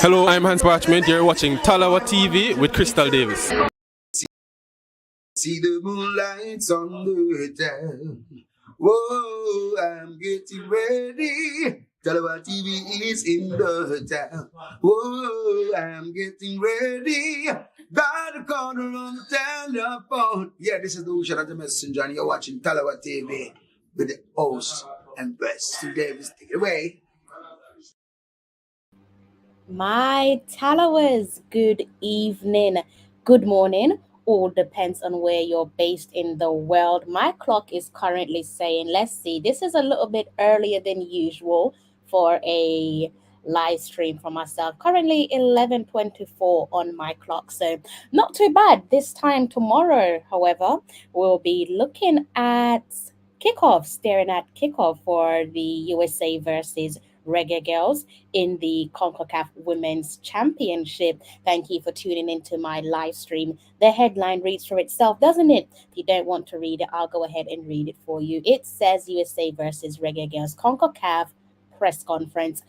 Hello, I'm Hans Parchment. You're watching Talawa TV with Crystal Davis. See the moonlights on the town. Whoa, I'm getting ready. Talawa TV is in the town. Whoa, I'm getting ready. Got a corner on the telephone. Yeah, this is the Ocean of the Messenger, and you're watching Talawa TV with the host and best Davis. Take it away. My Talawers, good evening, good morning, all depends on where you're based in the world. My clock is currently saying, let's see, this is a little bit earlier than usual for a live stream for myself. Currently 11:24 on my clock, so not too bad. This time tomorrow, however, we'll be looking at kickoff, staring at kickoff for the USA versus Reggae Girls in the Concacaf Women's Championship. Thank you for tuning into my live stream. The headline reads for itself, doesn't it? If you don't want to read it, I'll go ahead and read it for you. It says USA versus Reggae Girls Concacaf press conference.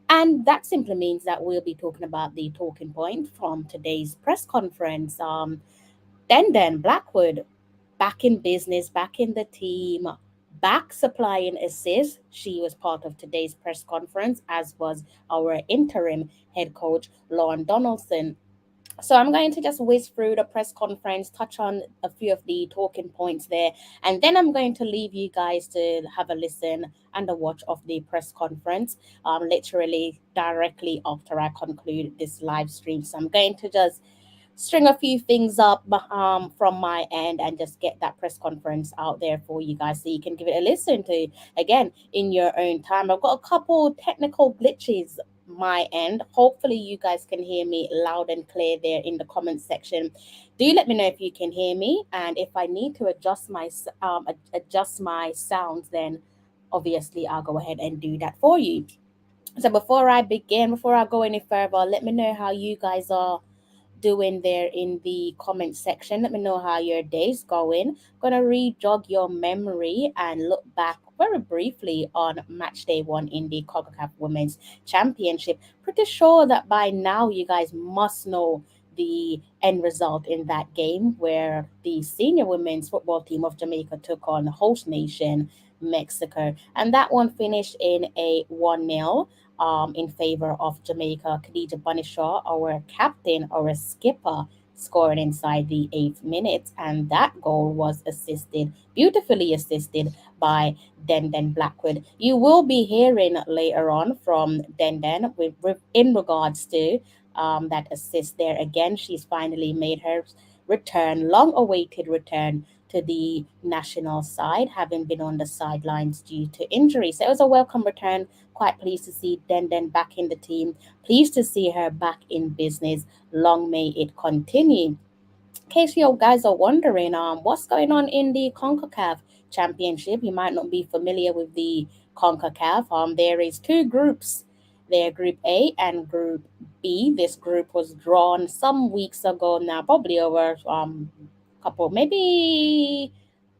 And that simply means that we'll be talking about the talking point from today's press conference. Then Blackwood back in business, back in the team, back supplying assists. She was part of today's press conference, as was our interim head coach, Lauren Donaldson. So I'm going to just whiz through the press conference, touch on a few of the talking points there, and then I'm going to leave you guys to have a listen and a watch of the press conference, literally directly after I conclude this live stream. So I'm going to just string a few things up from my end and just get that press conference out there for you guys so you can give it a listen to again in your own time. I've got a couple technical glitches my end. Hopefully you guys can hear me loud and clear there in the comment section. Do let me know if you can hear me, and if I need to adjust my sounds, then obviously I'll go ahead and do that for you. So before I go any further, let me know how you guys are doing there in the comment section. Let me know how your day's going. Gonna re-jog your memory and look back very briefly on match day one in the CONCACAF Women's Championship. Pretty sure that by now you guys must know the end result in that game where the senior women's football team of Jamaica took on host nation Mexico, and that one finished in a 1-0 in favor of Jamaica. Khadija Banishaw, our captain, our skipper, scoring inside the 8th minute, and that goal was beautifully assisted by Denden Blackwood. You will be hearing later on from Denden in regards to that assist there. Again, she's finally made her long-awaited return to the national side, having been on the sidelines due to injury. So it was a welcome return. Quite pleased to see Denden back in the team. Pleased to see her back in business. Long may it continue. In case you guys are wondering, what's going on in the CONCACAF Championship, you might not be familiar with the CONCACAF. There is two groups there, Group A and Group B. This group was drawn some weeks ago now, probably over couple, maybe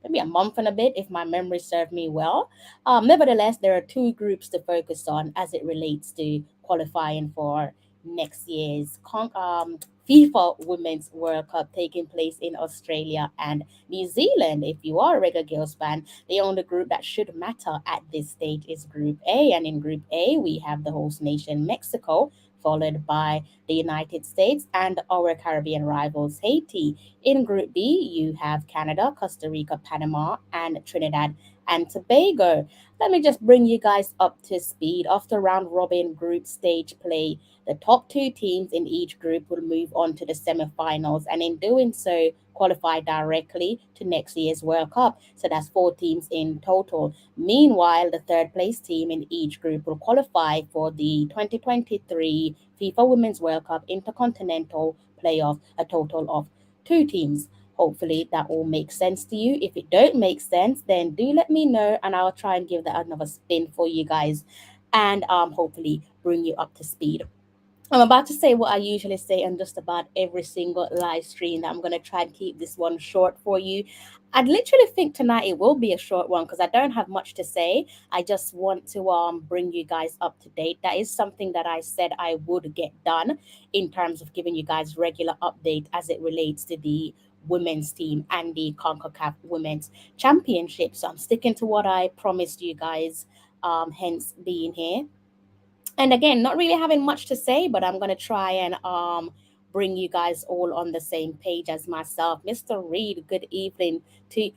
a month and a bit, if my memory served me well. Nevertheless, there are two groups to focus on as it relates to qualifying for next year's FIFA Women's World Cup taking place in Australia and New Zealand. If you are a Reggae Girls fan, the only group that should matter at this stage is Group A. And in Group A, we have the host nation Mexico, followed by the United States and our Caribbean rivals Haiti. In Group B, you have Canada, Costa Rica, Panama, and Trinidad and Tobago. Let me just bring you guys up to speed. After round robin group stage play, the top two teams in each group will move on to the semifinals, and in doing so, qualify directly to next year's World Cup. So that's four teams in total. Meanwhile, the third place team in each group will qualify for the 2023 FIFA Women's World Cup Intercontinental Playoff, a total of two teams. Hopefully that all makes sense to you. If it don't make sense, then do let me know and I'll try and give that another spin for you guys and hopefully bring you up to speed. I'm about to say what I usually say on just about every single live stream. That I'm going to try and keep this one short for you. I'd literally think tonight it will be a short one because I don't have much to say. I just want to bring you guys up to date. That is something that I said I would get done in terms of giving you guys regular update as it relates to the women's team and the CONCACAF Women's Championship. So I'm sticking to what I promised you guys, hence being here. And again, not really having much to say, but I'm gonna try and bring you guys all on the same page as myself. Mr. Reed, good evening to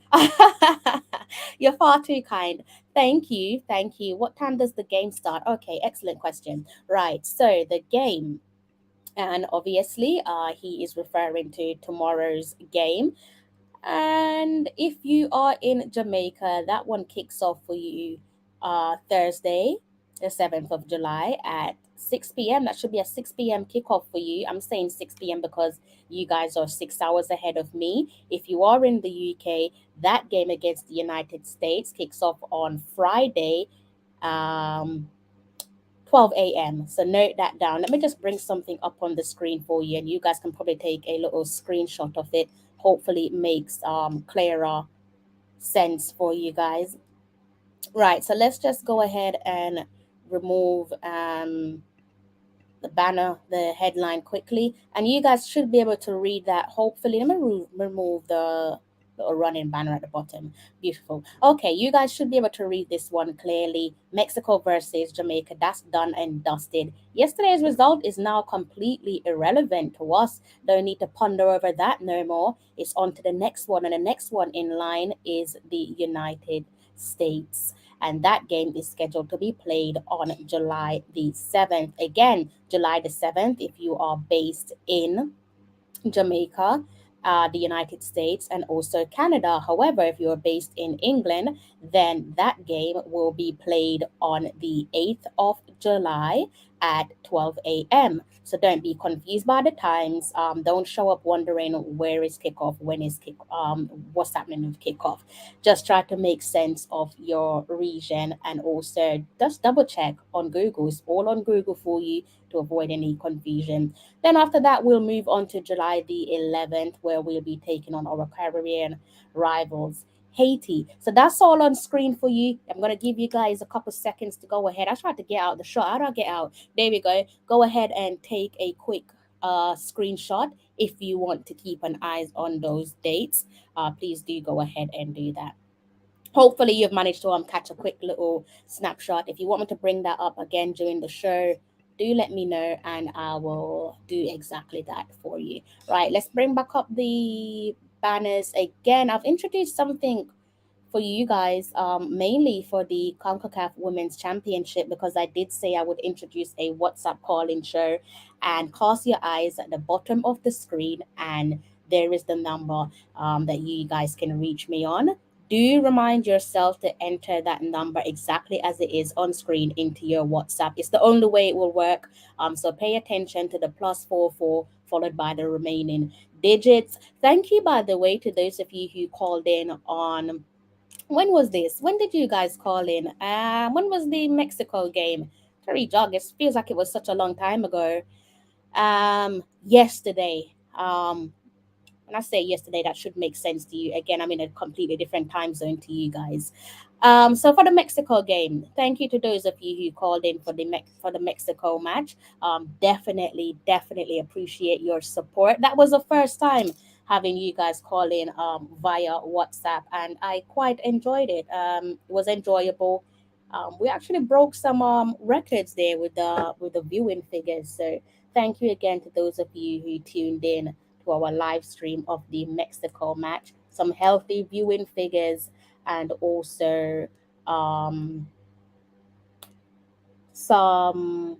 you're far too kind. Thank you, thank you. What time does the game start? Okay, excellent question. Right, so the game, and obviously he is referring to tomorrow's game. And if you are in Jamaica, that one kicks off for you Thursday, the 7th of July at 6 p.m. That should be a 6 p.m. kickoff for you. I'm saying 6 p.m. because you guys are 6 hours ahead of me. If you are in the UK, that game against the United States kicks off on Friday. Um, 12 a.m. So note that down. Let me just bring something up on the screen for you, and you guys can probably take a little screenshot of it. Hopefully, it makes clearer sense for you guys. Right. So let's just go ahead and remove the banner, the headline quickly, and you guys should be able to read that. Hopefully, let me remove the little running banner at the bottom. Beautiful. Okay, you guys should be able to read this one clearly. Mexico versus Jamaica. That's done and dusted. Yesterday's result is now completely irrelevant to us. Don't need to ponder over that no more. It's on to the next one, and the next one in line is the United States, and that game is scheduled to be played on July the 7th. Again, July the 7th, if you are based in Jamaica, the United States, and also Canada. However, if you're based in England, then that game will be played on the 8th of July at 12 a.m. So don't be confused by the times. Don't show up wondering where is kickoff, when is what's happening with kickoff. Just try to make sense of your region and also just double check on Google. It's all on Google for you to avoid any confusion. Then after that, we'll move on to July the 11th, where we'll be taking on our Caribbean rivals, Haiti. So that's all on screen for you. I'm going to give you guys a couple seconds to go ahead. I tried to get out the shot. How do I get out? There we go. Go ahead and take a quick screenshot if you want to keep an eye on those dates. Please do go ahead and do that. Hopefully you've managed to catch a quick little snapshot. If you want me to bring that up again during the show, do let me know and I will do exactly that for you. Right, let's bring back up the banners again. I've introduced something for you guys, mainly for the CONCACAF Women's Championship, because I did say I would introduce a WhatsApp call-in show. And cast your eyes at the bottom of the screen, and there is the number that you guys can reach me on. Do remind yourself to enter that number exactly as it is on screen into your WhatsApp. It's the only way it will work. So pay attention to the +44 followed by the remaining digits. Thank you, by the way, to those of you who called in on, when was this? When did you guys call in? When was the Mexico game? Terry jog. It feels like it was such a long time ago. Yesterday. When I say yesterday, that should make sense to you. Again, I'm in a completely different time zone to you guys. So for the Mexico game, thank you to those of you who called in for the Mexico match. Definitely appreciate your support. That was the first time having you guys call in via WhatsApp, and I quite enjoyed it. It was enjoyable. We actually broke some records there with the viewing figures. So thank you again to those of you who tuned in to our live stream of the Mexico match. Some healthy viewing figures and also um, some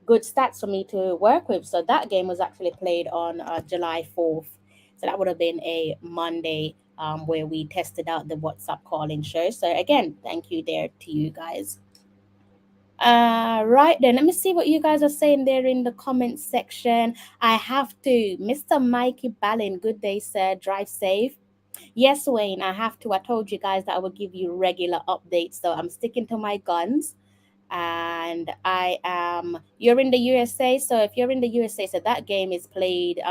good stats for me to work with. So that game was actually played on July 4th. So that would have been a Monday, where we tested out the WhatsApp calling show. So again, thank you there to you guys. Right then, let me see what you guys are saying there in the comments section. I have to. Mr. Mikey Ballin, good day, sir. Drive safe. Yes, Wayne, I have to. I told you guys that I would give you regular updates, so I'm sticking to my guns. and you're in the USA. So if you're in the USA, so that game is played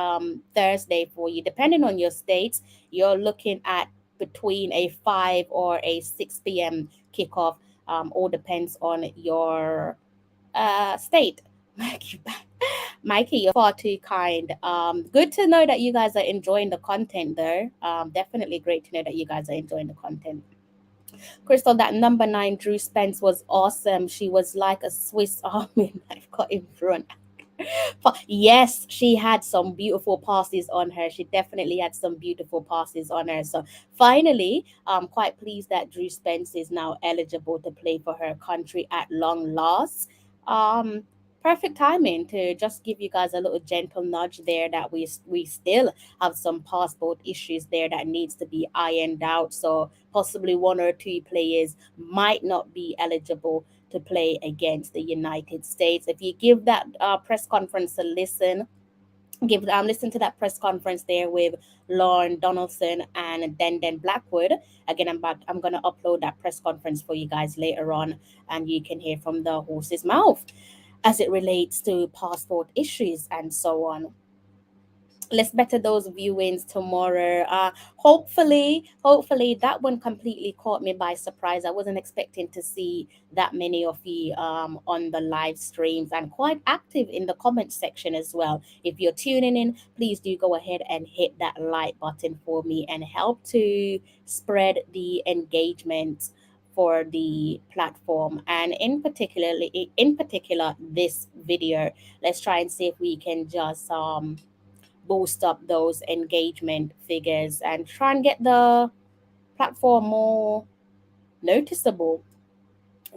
Thursday for you. Depending on your states, you're looking at between a 5 or a 6 p.m. kickoff. All depends on your state. Mikey, Mikey, you're far too kind. Good to know that you guys are enjoying the content, though. Definitely great to know that you guys are enjoying the content. Crystal, that number 9, Drew Spence, was awesome. She was like a Swiss Army knife cut in front. Yes, she had some beautiful passes on her. She definitely had some beautiful passes on her. So finally, I'm quite pleased that Drew Spence is now eligible to play for her country at long last. Um, Perfect timing to just give you guys a little gentle nudge there that we still have some passport issues there that needs to be ironed out. So possibly one or two players might not be eligible to play against the United States. If you give that press conference a listen, listen to that press conference there with Lauren Donaldson and Den Blackwood. Again, I'm gonna upload that press conference for you guys later on, and you can hear from the horse's mouth as it relates to passport issues and so on. Let's better those viewings tomorrow. Hopefully that one completely caught me by surprise. I wasn't expecting to see that many of you on the live streams and quite active in the comment section as well. If you're tuning in, please do go ahead and hit that like button for me and help to spread the engagement for the platform, and in particular this video. Let's try and see if we can just boost up those engagement figures and try and get the platform more noticeable,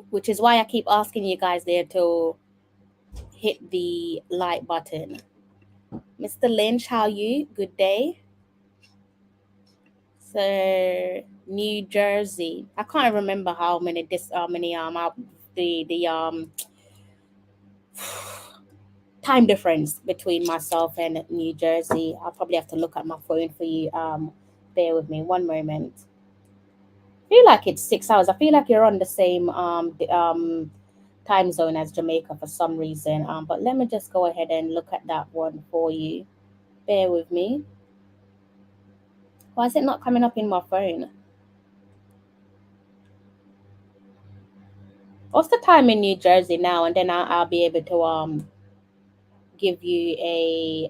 which is why I keep asking you guys there to hit the like button. Mr. Lynch, how are you? Good day. So New Jersey. I can't remember how many the time difference between myself and New Jersey. I'll probably have to look at my phone for you. Bear with me one moment. Feel like it's 6 hours. I feel like you're on the same time zone as Jamaica for some reason. But let me just go ahead and look at that one for you. Bear with me. Why is it not coming up in my phone? What's the time in New Jersey now? And then I'll be able to give you a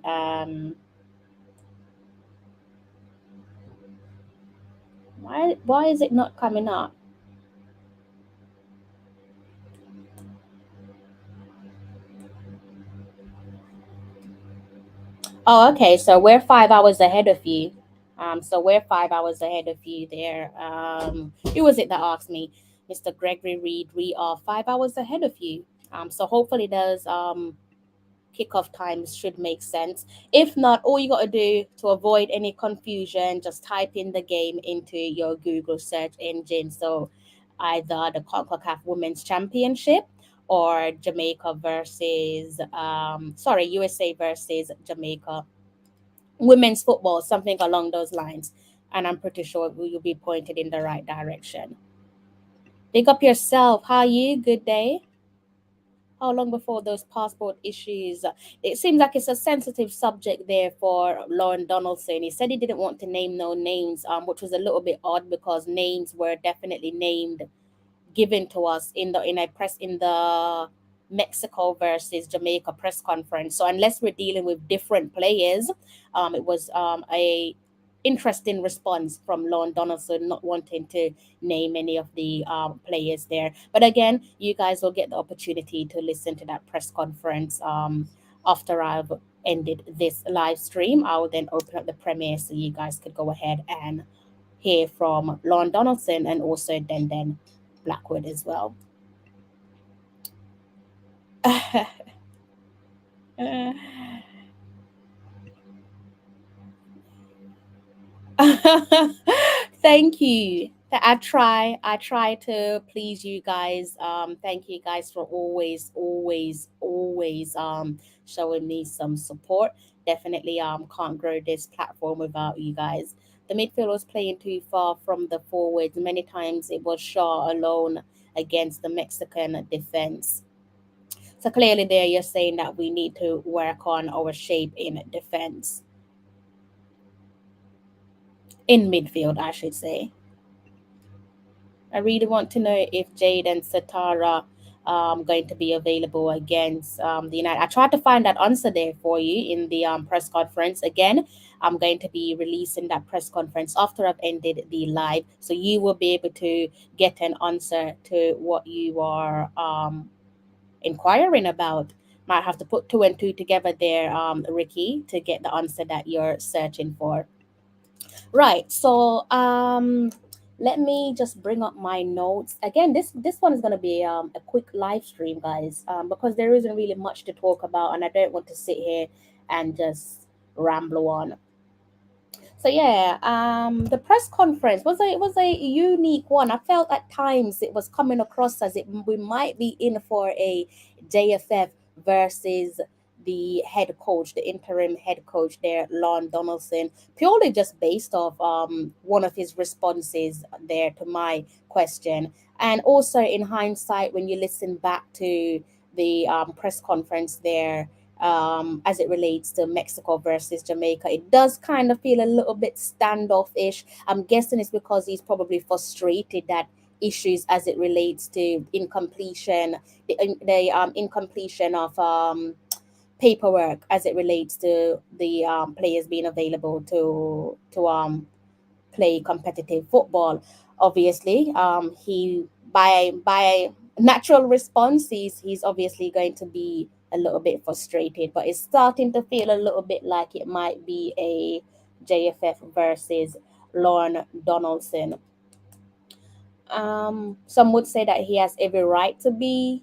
why is it not coming up? Oh, okay. So we're 5 hours ahead of you. So we're 5 hours ahead of you there. Who was it that asked me? Mr. Gregory Reed, we are 5 hours ahead of you. So hopefully those kickoff times should make sense. If not, all you got to do to avoid any confusion, just type in the game into your Google search engine. So either the CONCACAF Women's Championship or USA versus Jamaica women's football, something along those lines. And I'm pretty sure you'll be pointed in the right direction. Pick up yourself. How are you? Good day. How long before those passport issues? It seems like it's a sensitive subject there for Lauren Donaldson. He said he didn't want to name no names, which was a little bit odd because names were definitely named given to us in the Mexico versus Jamaica press conference. So unless we're dealing with different players, it was a interesting response from Lon Donaldson not wanting to name any of the players there. But again, you guys will get the opportunity to listen to that press conference after I've ended this live stream. I will then open up the premiere so you guys could go ahead and hear from Lon Donaldson and also Den Blackwood as well. Thank you. I try to please you guys. Thank you guys for always showing me some support. Definitely can't grow this platform without you guys. The midfield was playing too far from the forwards. Many times it was Shaw alone against the Mexican defense. So clearly, there you're saying that we need to work on our shape in defense, in midfield, I should say. I really want to know if Jade and Satara going to be available against the United. I tried to find that answer there for you in the press conference. Again, I'm going to be releasing that press conference after I've ended the live, so you will be able to get an answer to what you are inquiring about. Might have to put two and two together there, Ricky, to get the answer that you're searching for. Right. So let me just bring up my notes. Again, this one is gonna be a quick live stream, guys, because there isn't really much to talk about and I don't want to sit here and just ramble on. So yeah, the press conference was a unique one. I felt at times it was coming across as if we might be in for a JFF versus the head coach, the interim head coach there, Lon Donaldson, purely just based off one of his responses there to my question, and also in hindsight when you listen back to the press conference there as it relates to Mexico versus Jamaica. It does kind of feel a little bit standoffish. I'm guessing it's because he's probably frustrated that issues as it relates to incompletion, the incompletion of paperwork as it relates to the players being available to play competitive football. Obviously, he by natural response, he's obviously going to be a little bit frustrated, but it's starting to feel a little bit like it might be a JFF versus Lorne Donaldson. Some would say that he has every right to be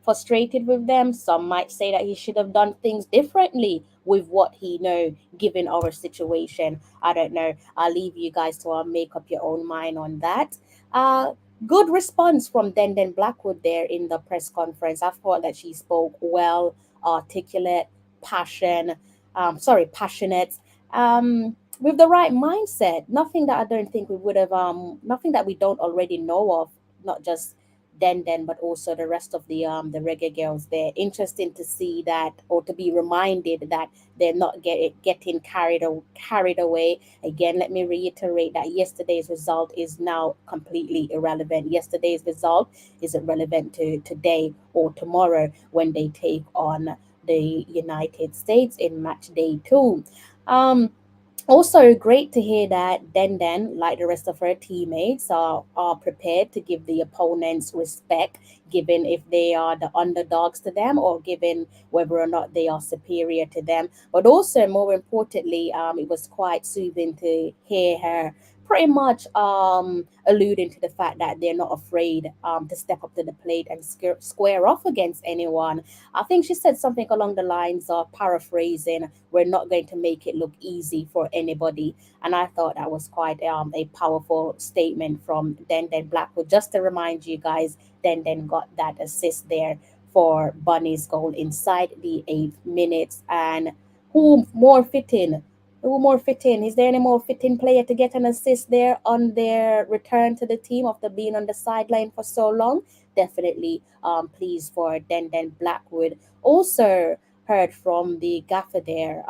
frustrated with them. Some might say that he should have done things differently with what he know, given our situation. I don't know. I'll leave you guys to make up your own mind on that. Uh, Good response from Denden Blackwood there in the press conference. I thought that she spoke well, articulate, passionate. With the right mindset, nothing that I don't think we would have, nothing that we don't already know of, not just Den but also the rest of the reggae girls. They're interesting to see that, or to be reminded that they're not getting carried away. Again, let me reiterate that yesterday's result is now completely irrelevant. Yesterday's result isn't relevant to today or tomorrow when they take on the United States in match day 2. Um, Also, great to hear that Den, like the rest of her teammates, are prepared to give the opponents respect, given if they are the underdogs to them or given whether or not they are superior to them. But also, more importantly, it was quite soothing to hear her pretty much alluding to the fact that they're not afraid to step up to the plate and square off against anyone. I think she said something along the lines of, paraphrasing, we're not going to make it look easy for anybody. And I thought that was quite a powerful statement from Den Blackwood. Just to remind you guys, Den got that assist there for Bunny's goal inside the 8 minutes. And who more fitting? Who more fitting? Is there any more fitting player to get an assist there on their return to the team after being on the sideline for so long? Definitely pleased for Den Blackwood. Also heard from the gaffer there,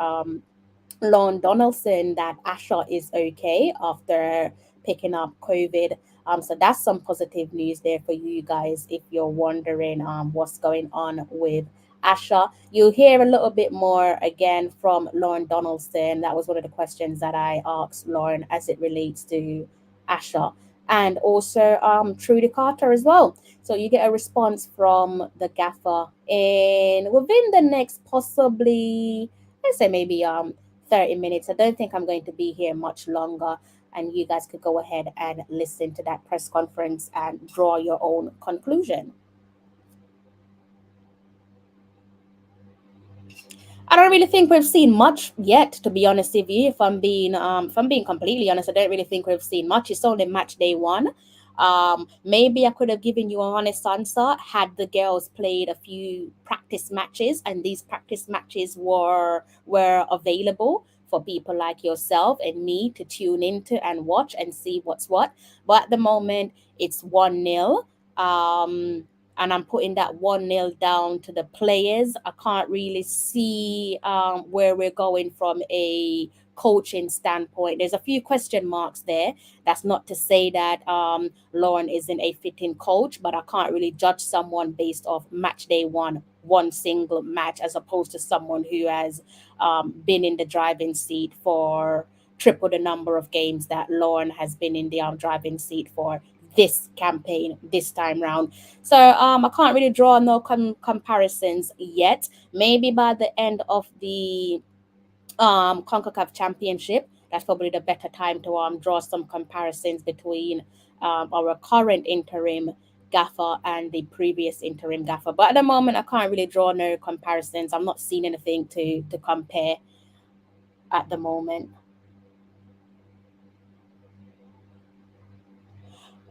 Lon Donaldson, that Asha is okay after picking up COVID. So that's some positive news there for you guys if you're wondering what's going on with Asha. You'll hear a little bit more again from Lauren Donaldson. That was one of the questions that I asked Lauren as it relates to Asha. And also Trudy Carter as well. So you get a response from the gaffer in within the next possibly, let's say maybe 30 minutes. I don't think I'm going to be here much longer. And you guys could go ahead and listen to that press conference and draw your own conclusion. I don't really think we've seen much yet, to be honest with you. If I'm being completely honest, I don't really think we've seen much. It's only match day 1. Maybe I could have given you an honest answer had the girls played a few practice matches and these practice matches were available for people like yourself and me to tune into and watch and see what's what. But at the moment, it's 1-0. And I'm putting that 1-0 down to the players. I can't really see where we're going from a coaching standpoint. There's a few question marks there. That's not to say that Lauren isn't a fitting coach, but I can't really judge someone based off match day one single match, as opposed to someone who has been in the driving seat for triple the number of games that Lauren has been in the driving seat for this campaign this time round. So I can't really draw no comparisons yet. Maybe by the end of the CONCACAF Championship, that's probably the better time to draw some comparisons between our current interim gaffer and the previous interim gaffer. But at the moment, I can't really draw no comparisons. I'm not seeing anything to compare at the moment.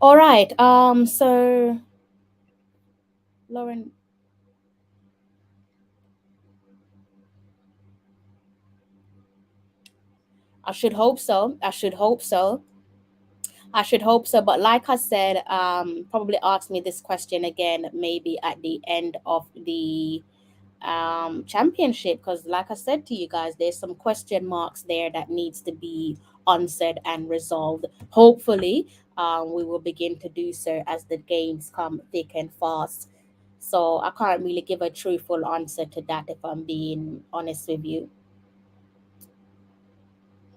All right. So Lauren, I should hope so. I should hope so. I should hope so. But like I said, probably ask me this question again, maybe at the end of the championship, because like I said to you guys, there's some question marks there that needs to be answered and resolved. Hopefully, we will begin to do so as the games come thick and fast. So I can't really give a truthful answer to that, if I'm being honest with you.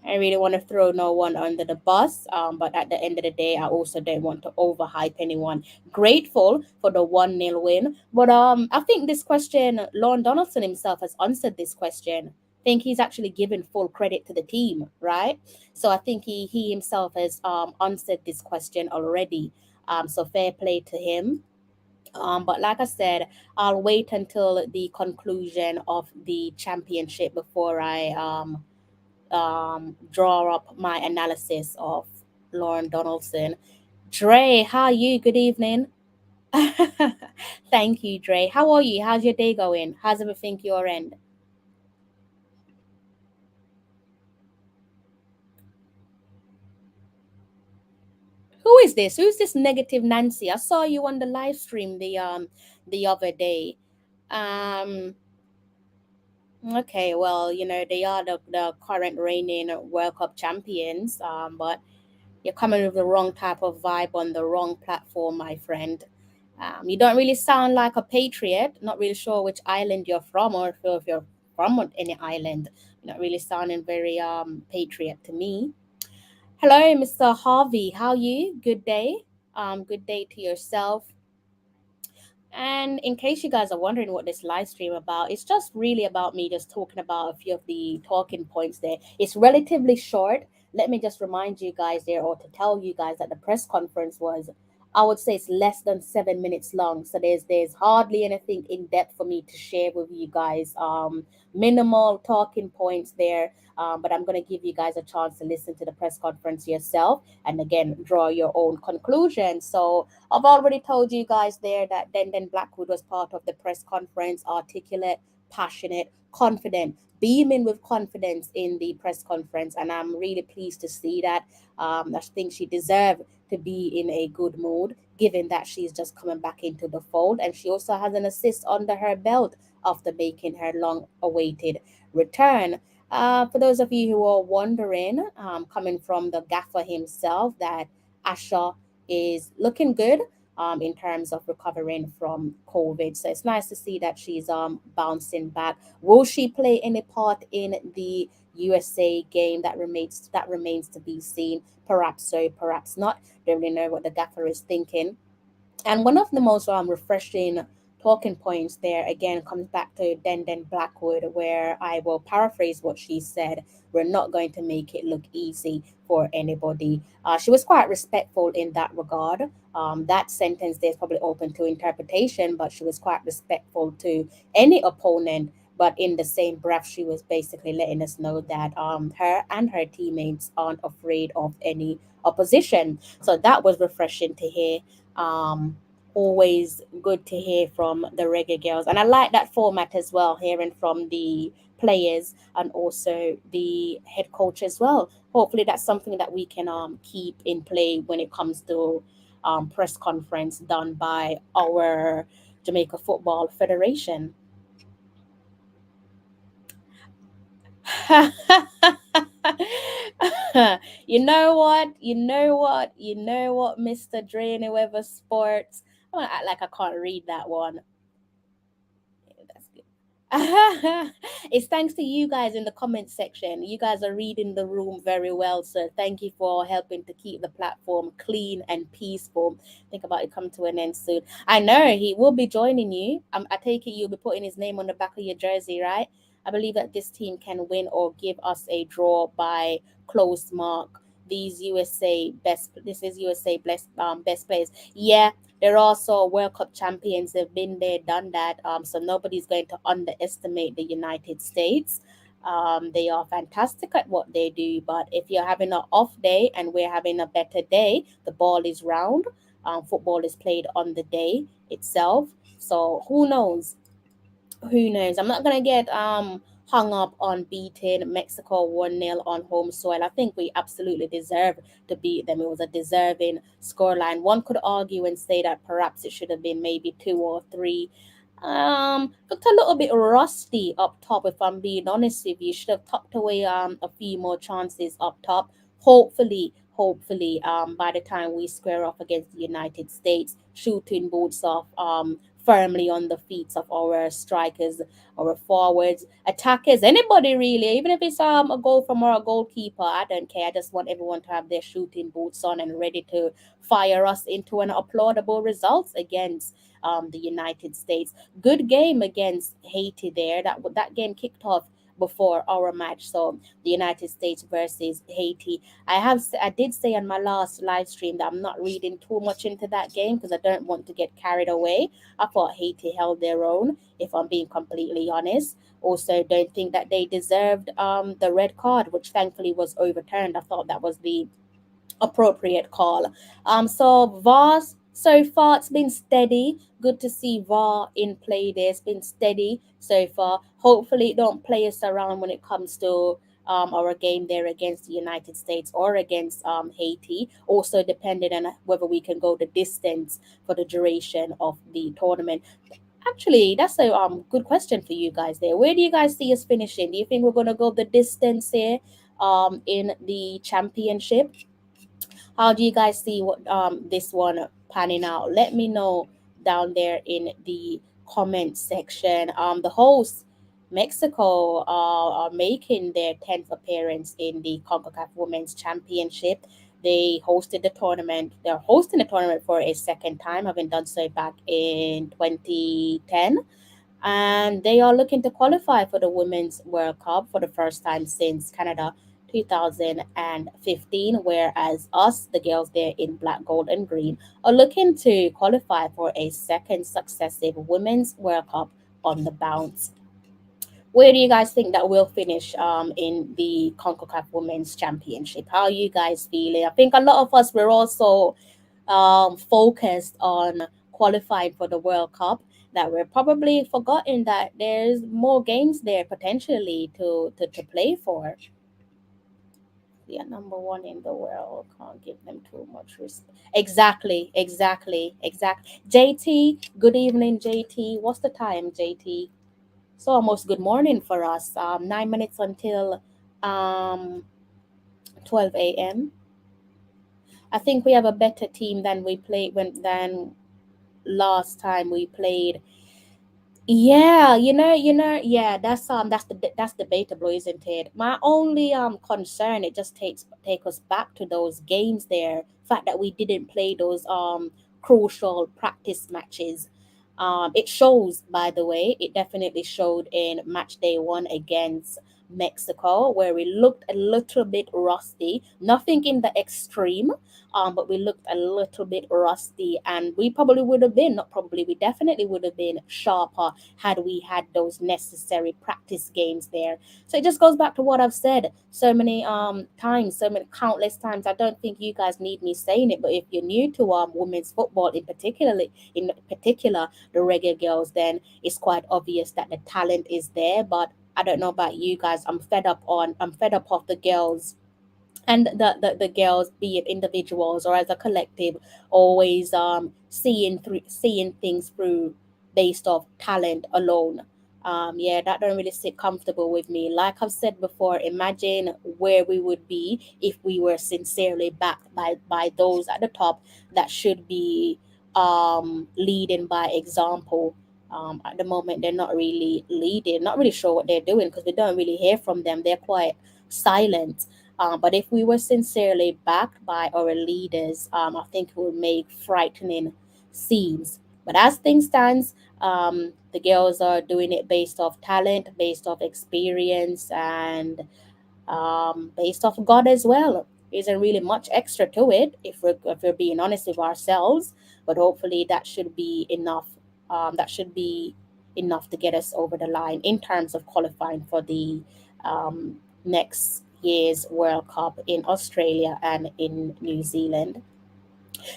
I really want to throw no one under the bus, but at the end of the day, I also don't want to overhype anyone. Grateful for the 1-0 win, but I think this question, Lorne Donaldson himself has answered this question. I think he's actually given full credit to the team, right? So I think he himself has answered this question already. So fair play to him. But like I said, I'll wait until the conclusion of the championship before I draw up my analysis of Lauren Donaldson. Dre, how are you? Good evening. Thank you, Dre. How are you? How's your day going? How's everything your end? Who is this? Who's this negative Nancy? I saw you on the live stream the other day. Um okay, well, they are the current reigning World Cup champions. But you're coming with the wrong type of vibe on the wrong platform, my friend. You don't really sound like a patriot. Not really sure which island you're from, or if you're from any island. You're not really sounding very patriot to me. Hello, Mr. Harvey. How are you? Good day. Good day to yourself. And in case you guys are wondering what this live stream about, it's just really about me just talking about a few of the talking points there. It's relatively short. Let me just remind you guys there, or to tell you guys that the press conference was, I would say, it's less than 7 minutes long. So there's hardly anything in depth for me to share with you guys. Minimal talking points there. But I'm going to give you guys a chance to listen to the press conference yourself and again draw your own conclusions. So I've already told you guys there that Denden Blackwood was part of the press conference, articulate, passionate, confident, beaming with confidence in the press conference. And I'm really pleased to see that. I think she deserved to be in a good mood, given that she's just coming back into the fold. And she also has an assist under her belt after making her long awaited return. For those of you who are wondering, coming from the gaffer himself, that Asha is looking good in terms of recovering from COVID. So it's nice to see that she's bouncing back. Will she play any part in the USA game? That remains to be seen. Perhaps so, perhaps not. Don't really know what the gaffer is thinking. And one of the most refreshing talking points there again comes back to Denden Blackwood, where I will paraphrase what she said. We're not going to make it look easy for anybody. She was quite respectful in that regard. That sentence there is probably open to interpretation, but she was quite respectful to any opponent. But in the same breath, she was basically letting us know that her and her teammates aren't afraid of any opposition. So that was refreshing to hear. Um, Always good to hear from the reggae girls. And I like that format as well, hearing from the players and also the head coach as well. Hopefully that's something that we can keep in play when it comes to press conference done by our Jamaica Football Federation. You know what? You know what? You know what, Mr. Drainy Weather Sports? I'm gonna act like I can't read that one. That's good. It's thanks to you guys in the comment section. You guys are reading the room very well, so thank you for helping to keep the platform clean and peaceful. Think about it come to an end soon. I know he will be joining you. I take it you'll be putting his name on the back of your jersey, right? I believe that this team can win or give us a draw by close mark. These USA best. This is USA best players. Yeah, they're also World Cup champions. They've been there, done that. So nobody's going to underestimate the United States. They are fantastic at what they do. But if you're having an off day and we're having a better day, the ball is round. Football is played on the day itself. So who knows? Who knows? I'm not gonna get hung up on beating Mexico 1-0 on home soil. I think we absolutely deserve to beat them. It was a deserving scoreline. One could argue and say that perhaps it should have been maybe 2 or 3. Looked a little bit rusty up top, if I'm being honest with you. Should have tucked away a few more chances up top. Hopefully, by the time we square off against the United States, shooting boots off firmly on the feet of our strikers, our forwards, attackers, anybody really, even if it's a goal from our goalkeeper, I don't care. I just want everyone to have their shooting boots on and ready to fire us into an applaudable results against the United States. Good game against Haiti there. That game kicked off before our match. So the United States versus Haiti. I did say on my last live stream that I'm not reading too much into that game because I don't want to get carried away. I thought Haiti held their own, if I'm being completely honest. Also, don't think that they deserved the red card, which thankfully was overturned. I thought that was the appropriate call. So VAR's so far it's been steady. Good to see VAR in play there. It's been steady so far. Hopefully it don't play us around when it comes to our game there against the United States or against Haiti. Also depending on whether we can go the distance for the duration of the tournament. Actually, that's a good question for you guys there. Where do you guys see us finishing? Do you think we're gonna go the distance here in the championship? How do you guys see what this one panning out? Let me know down there in the comment section. The hosts, Mexico, are making their 10th appearance in the CONCACAF Women's Championship. They hosted the tournament. They're hosting the tournament for a second time, having done so back in 2010, and they are looking to qualify for the Women's World Cup for the first time since Canada 2015, whereas us, the girls there in black, gold, and green, are looking to qualify for a second successive Women's World Cup on the bounce. Where do you guys think that we'll finish in the CONCACAF Women's Championship? How are you guys feeling? I think a lot of us were also focused on qualifying for the World Cup, that we're probably forgotten that there's more games there potentially to play for. They are number one in the world. Can't give them too much respect. Exactly. JT, good evening, JT. What's the time, JT? It's almost good morning for us. 9 minutes until um 12 a.m. I think we have a better team than we played when than last time we played. Yeah, yeah, that's debatable, isn't it? My only concern, it just take us back to those games there. Fact that we didn't play those crucial practice matches. It shows, by the way, it definitely showed in match day 1 against Mexico, where we looked a little bit rusty. Nothing in the extreme, but we looked a little bit rusty, and we probably would have been, not probably, we definitely would have been sharper had we had those necessary practice games there. So it just goes back to what I've said so many times, so many countless times. I don't think you guys need me saying it, but if you're new to women's football in particular the Reggae Girls, then it's quite obvious that the talent is there. But I don't know about you guys. I'm fed up of the girls and the girls, be it individuals or as a collective, always seeing things through based off talent alone. Yeah, that don't really sit comfortable with me. Like I've said before, imagine where we would be if we were sincerely backed by those at the top that should be leading by example. At the moment, they're not really leading, not really sure what they're doing because we don't really hear from them. They're quite silent. But if we were sincerely backed by our leaders, I think it would make frightening scenes. But as things stands, the girls are doing it based off talent, based off experience, and based off God as well. There isn't really much extra to it if we're being honest with ourselves. But hopefully that should be enough. That should be enough to get us over the line in terms of qualifying for the next year's World Cup in Australia and in New Zealand.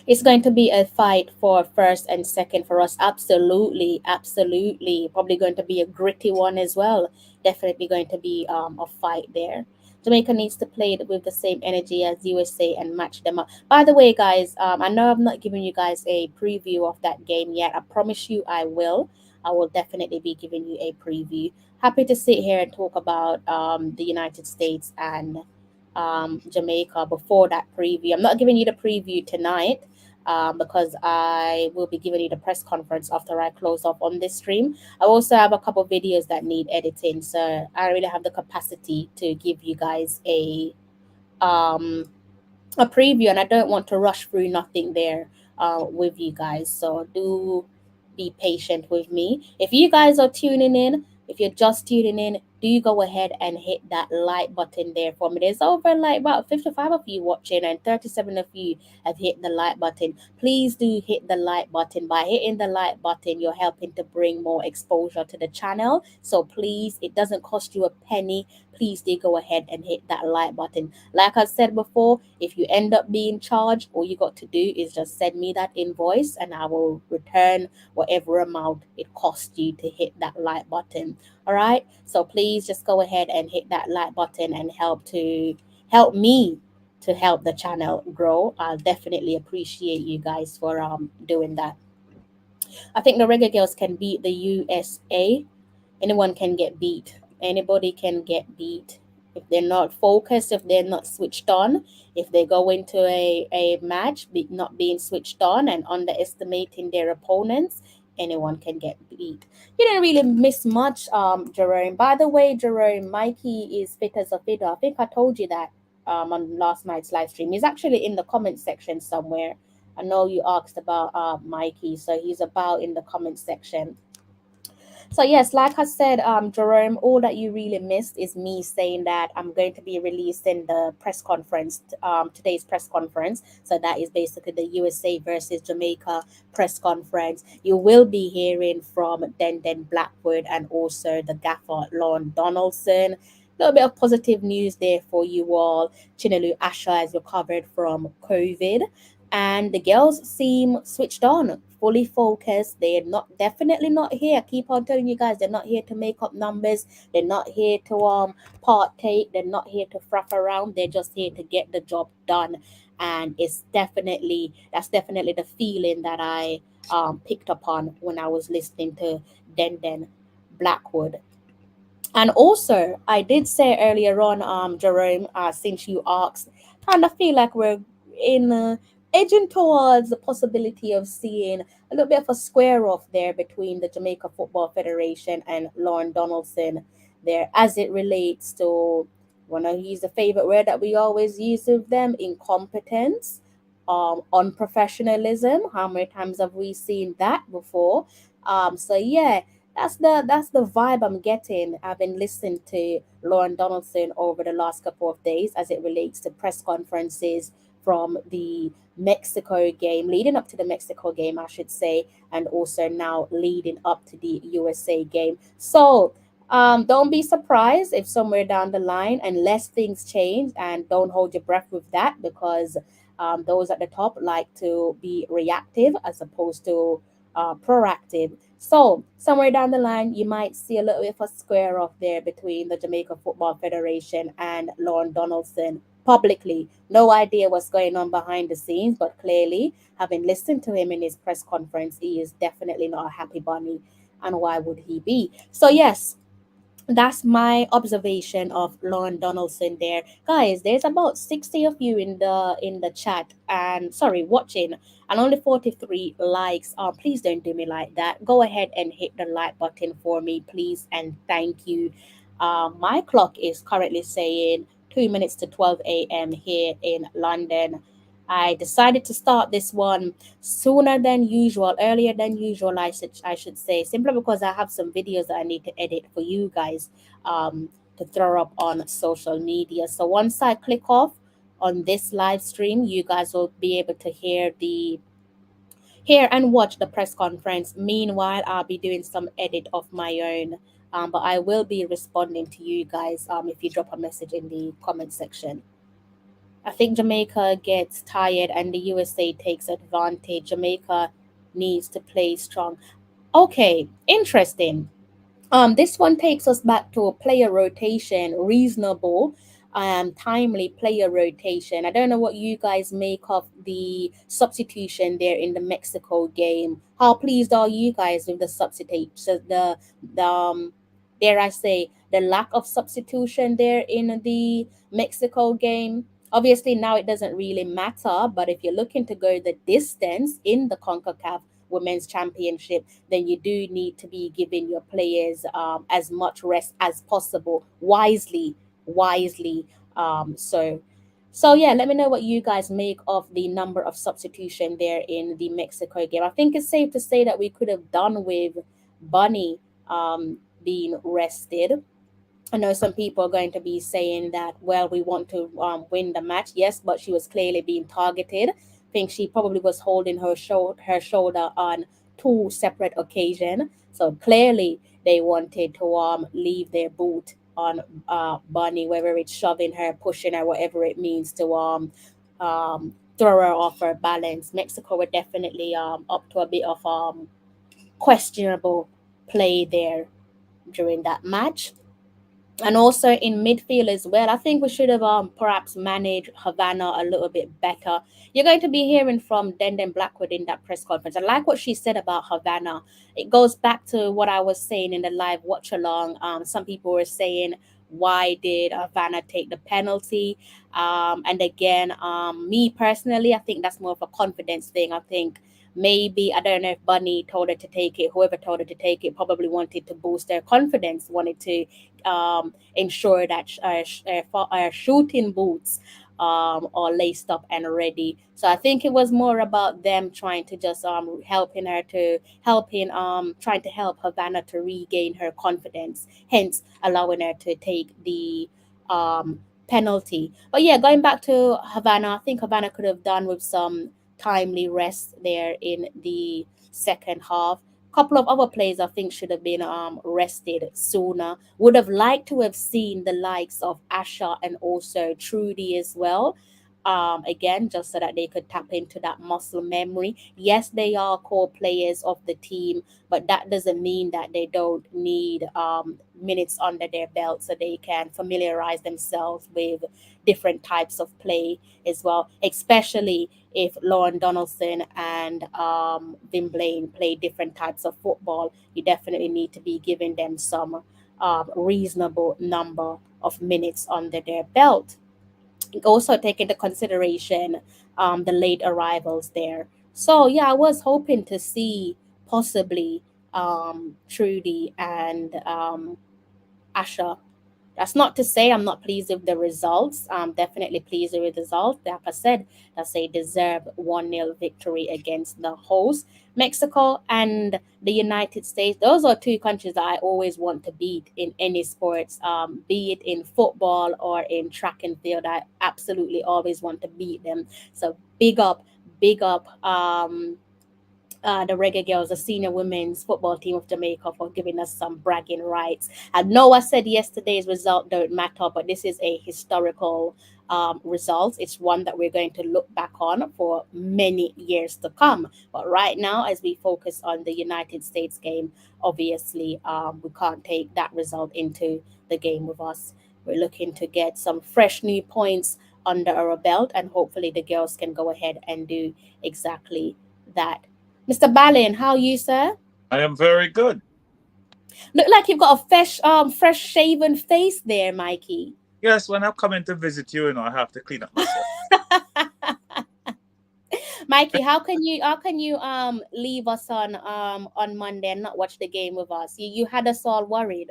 It's going to be a fight for first and second for us. Absolutely, absolutely. Probably going to be a gritty one as well. Definitely going to be a fight there. Jamaica needs to play it with the same energy as USA and match them up. By the way, guys, I know I've not given you guys a preview of that game yet. I promise you I will. I will definitely be giving you a preview. Happy to sit here and talk about the United States and Jamaica before that preview. I'm not giving you the preview tonight because I will be giving you the press conference after I close off on this stream. I also have a couple videos that need editing, so I really have the capacity to give you guys um, a preview, and I don't want to rush through nothing there with you guys. So do be patient with me. If you guys are tuning in, if you're just tuning in, do go ahead and hit that like button there for me. There's over like about 55 of you watching, and 37 of you have hit the like button. Please do hit the like button. By hitting the like button, you're helping to bring more exposure to the channel. So please, it doesn't cost you a penny. Please do go ahead and hit that like button. Like I said before, if you end up being charged, all you got to do is just send me that invoice and I will return whatever amount it cost you to hit that like button. All right. So please just go ahead and hit that like button and help me to help the channel grow. I'll definitely appreciate you guys for doing that. I think the Reggae Girls can beat the USA. Anyone can get beat. Anybody can get beat. If they're not focused, if they're not switched on, if they go into a match not being switched on and underestimating their opponents, anyone can get beat. You didn't really miss much, Jerome. By the way, Jerome, Mikey is fit as a fiddle. I think I told you that on last night's live stream. He's actually in the comment section somewhere. I know you asked about Mikey, so he's about in the comment section. So yes, like I said, Jerome, all that you really missed is me saying that I'm going to be releasing the press conference, today's press conference. So that is basically the USA versus Jamaica press conference. You will be hearing from Den Blackwood and also the gaffer Lon Donaldson. A little bit of positive news there for you all. Chinelu Asha has recovered from COVID, and the girls seem switched on, fully focused. They're not definitely not here. I keep on telling you guys, they're not here to make up numbers. They're not here to partake. They're not here to fraff around. They're just here to get the job done. And that's definitely the feeling that I picked up on when I was listening to Den Blackwood. And also, I did say earlier on, Jerome, since you asked, kind of feel like we're in edging towards the possibility of seeing a little bit of a square off there between the Jamaica Football Federation and Lauren Donaldson there, as it relates to, want to use the favorite word that we always use with them, incompetence, unprofessionalism. How many times have we seen that before? So yeah, That's the vibe I'm getting. I've been listening to Lauren Donaldson over the last couple of days as it relates to press conferences from the Mexico game, leading up to the Mexico game, I should say, and also now leading up to the USA game. So don't be surprised if somewhere down the line, unless things change, and don't hold your breath with that, because those at the top like to be reactive as opposed to proactive. So somewhere down the line, you might see a little bit of a square off there between the Jamaica Football Federation and Lauren Donaldson publicly. No idea what's going on behind the scenes, but clearly, having listened to him in his press conference, he is definitely not a happy bunny. And why would he be? So, yes, that's my observation of Lauren Donaldson there. Guys, there's about 60 of you in the chat and sorry, watching, and only 43 likes. Please don't do me like that. Go ahead and hit the like button for me, please, and thank you. My clock is currently saying 2 minutes to 12 a.m. here in London. I decided to start this one sooner than usual, earlier than usual, I should say, simply because I have some videos that I need to edit for you guys to throw up on social media. So once I click off on this live stream, you guys will be able to hear and watch the press conference. Meanwhile, I'll be doing some edit of my own. But I will be responding to you guys if you drop a message in the comment section. I think Jamaica gets tired and the USA takes advantage. Jamaica needs to play strong. Okay, interesting. This one takes us back to a player rotation, reasonable, timely player rotation. I don't know what you guys make of the substitution there in the Mexico game. How pleased are you guys with the substitute? So the dare I say the lack of substitution there in the Mexico game. Obviously, now it doesn't really matter, but if you're looking to go the distance in the CONCACAF Women's Championship, then you do need to be giving your players as much rest as possible, wisely. So yeah, let me know what you guys make of the number of substitution there in the Mexico game. I think it's safe to say that we could have done with Bunny being rested. I know some people are going to be saying that, well, we want to win the match. Yes, but she was clearly being targeted. I think she probably was holding her shoulder on two separate occasions. So clearly they wanted to leave their boot on Bunny, whether it's shoving her, pushing her, whatever it means to throw her off her balance. Mexico were definitely up to a bit of questionable play there during that match. And also in midfield as well. I think we should have perhaps managed Havana a little bit better. You're going to be hearing from Denden Blackwood in that press conference. I like what she said about Havana. It goes back to what I was saying in the live watch along. Some people were saying, why did Havana take the penalty? And again, me personally, I think that's more of a confidence thing. I think maybe, I don't know if Bunny told her to take it, whoever told her to take it probably wanted to boost their confidence, wanted to ensure that shooting boots are laced up and ready. So I think it was more about them trying to just trying to help Havana to regain her confidence, hence allowing her to take the penalty. But yeah, going back to Havana, I think Havana could have done with some timely rest there in the second half. Couple of other players I think should have been rested sooner. Would have liked to have seen the likes of Asha and also Trudy as well. Again, just so that they could tap into that muscle memory. Yes, they are core players of the team, but that doesn't mean that they don't need minutes under their belt so they can familiarize themselves with different types of play as well, especially if Lauren Donaldson and Vin Blaine play different types of football. You definitely need to be giving them some reasonable number of minutes under their belt. Also take into consideration the late arrivals there. So yeah, I was hoping to see possibly Trudy and Asha That's not to say I'm not pleased with the results. I'm definitely pleased with the results. Like I said, that's a deserved 1-0 victory against the host. Mexico and the United States, those are two countries that I always want to beat in any sports, be it in football or in track and field. I absolutely always want to beat them. So big up, the Reggae Girls, the senior women's football team of Jamaica, for giving us some bragging rights. I know I said yesterday's result don't matter, but this is a historical result. It's one that we're going to look back on for many years to come. But right now, as we focus on the United States game, obviously we can't take that result into the game with us. We're looking to get some fresh new points under our belt, and hopefully the girls can go ahead and do exactly that. Mr. Balin, how are you, sir? I am very good. Look like you've got a fresh shaven face there, Mikey. Yes, when I'm coming to visit you, I have to clean up myself. Mikey, how can you leave us on Monday and not watch the game with us? You had us all worried.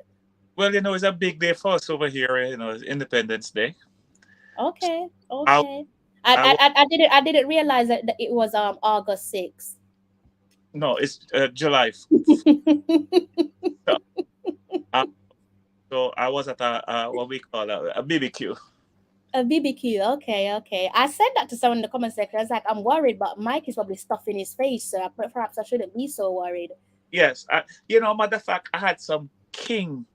Well, it's a big day for us over here. It's Independence Day. Okay, I, okay. I will, I didn't realize that it was August 6th. no, it's July. Uh, so I was at a what we call a BBQ. A BBQ, okay, okay. I said that to someone in the comment section. I was like, I'm worried, but Mike is probably stuffing his face, so perhaps I shouldn't be so worried. Yes, matter of fact, I had some king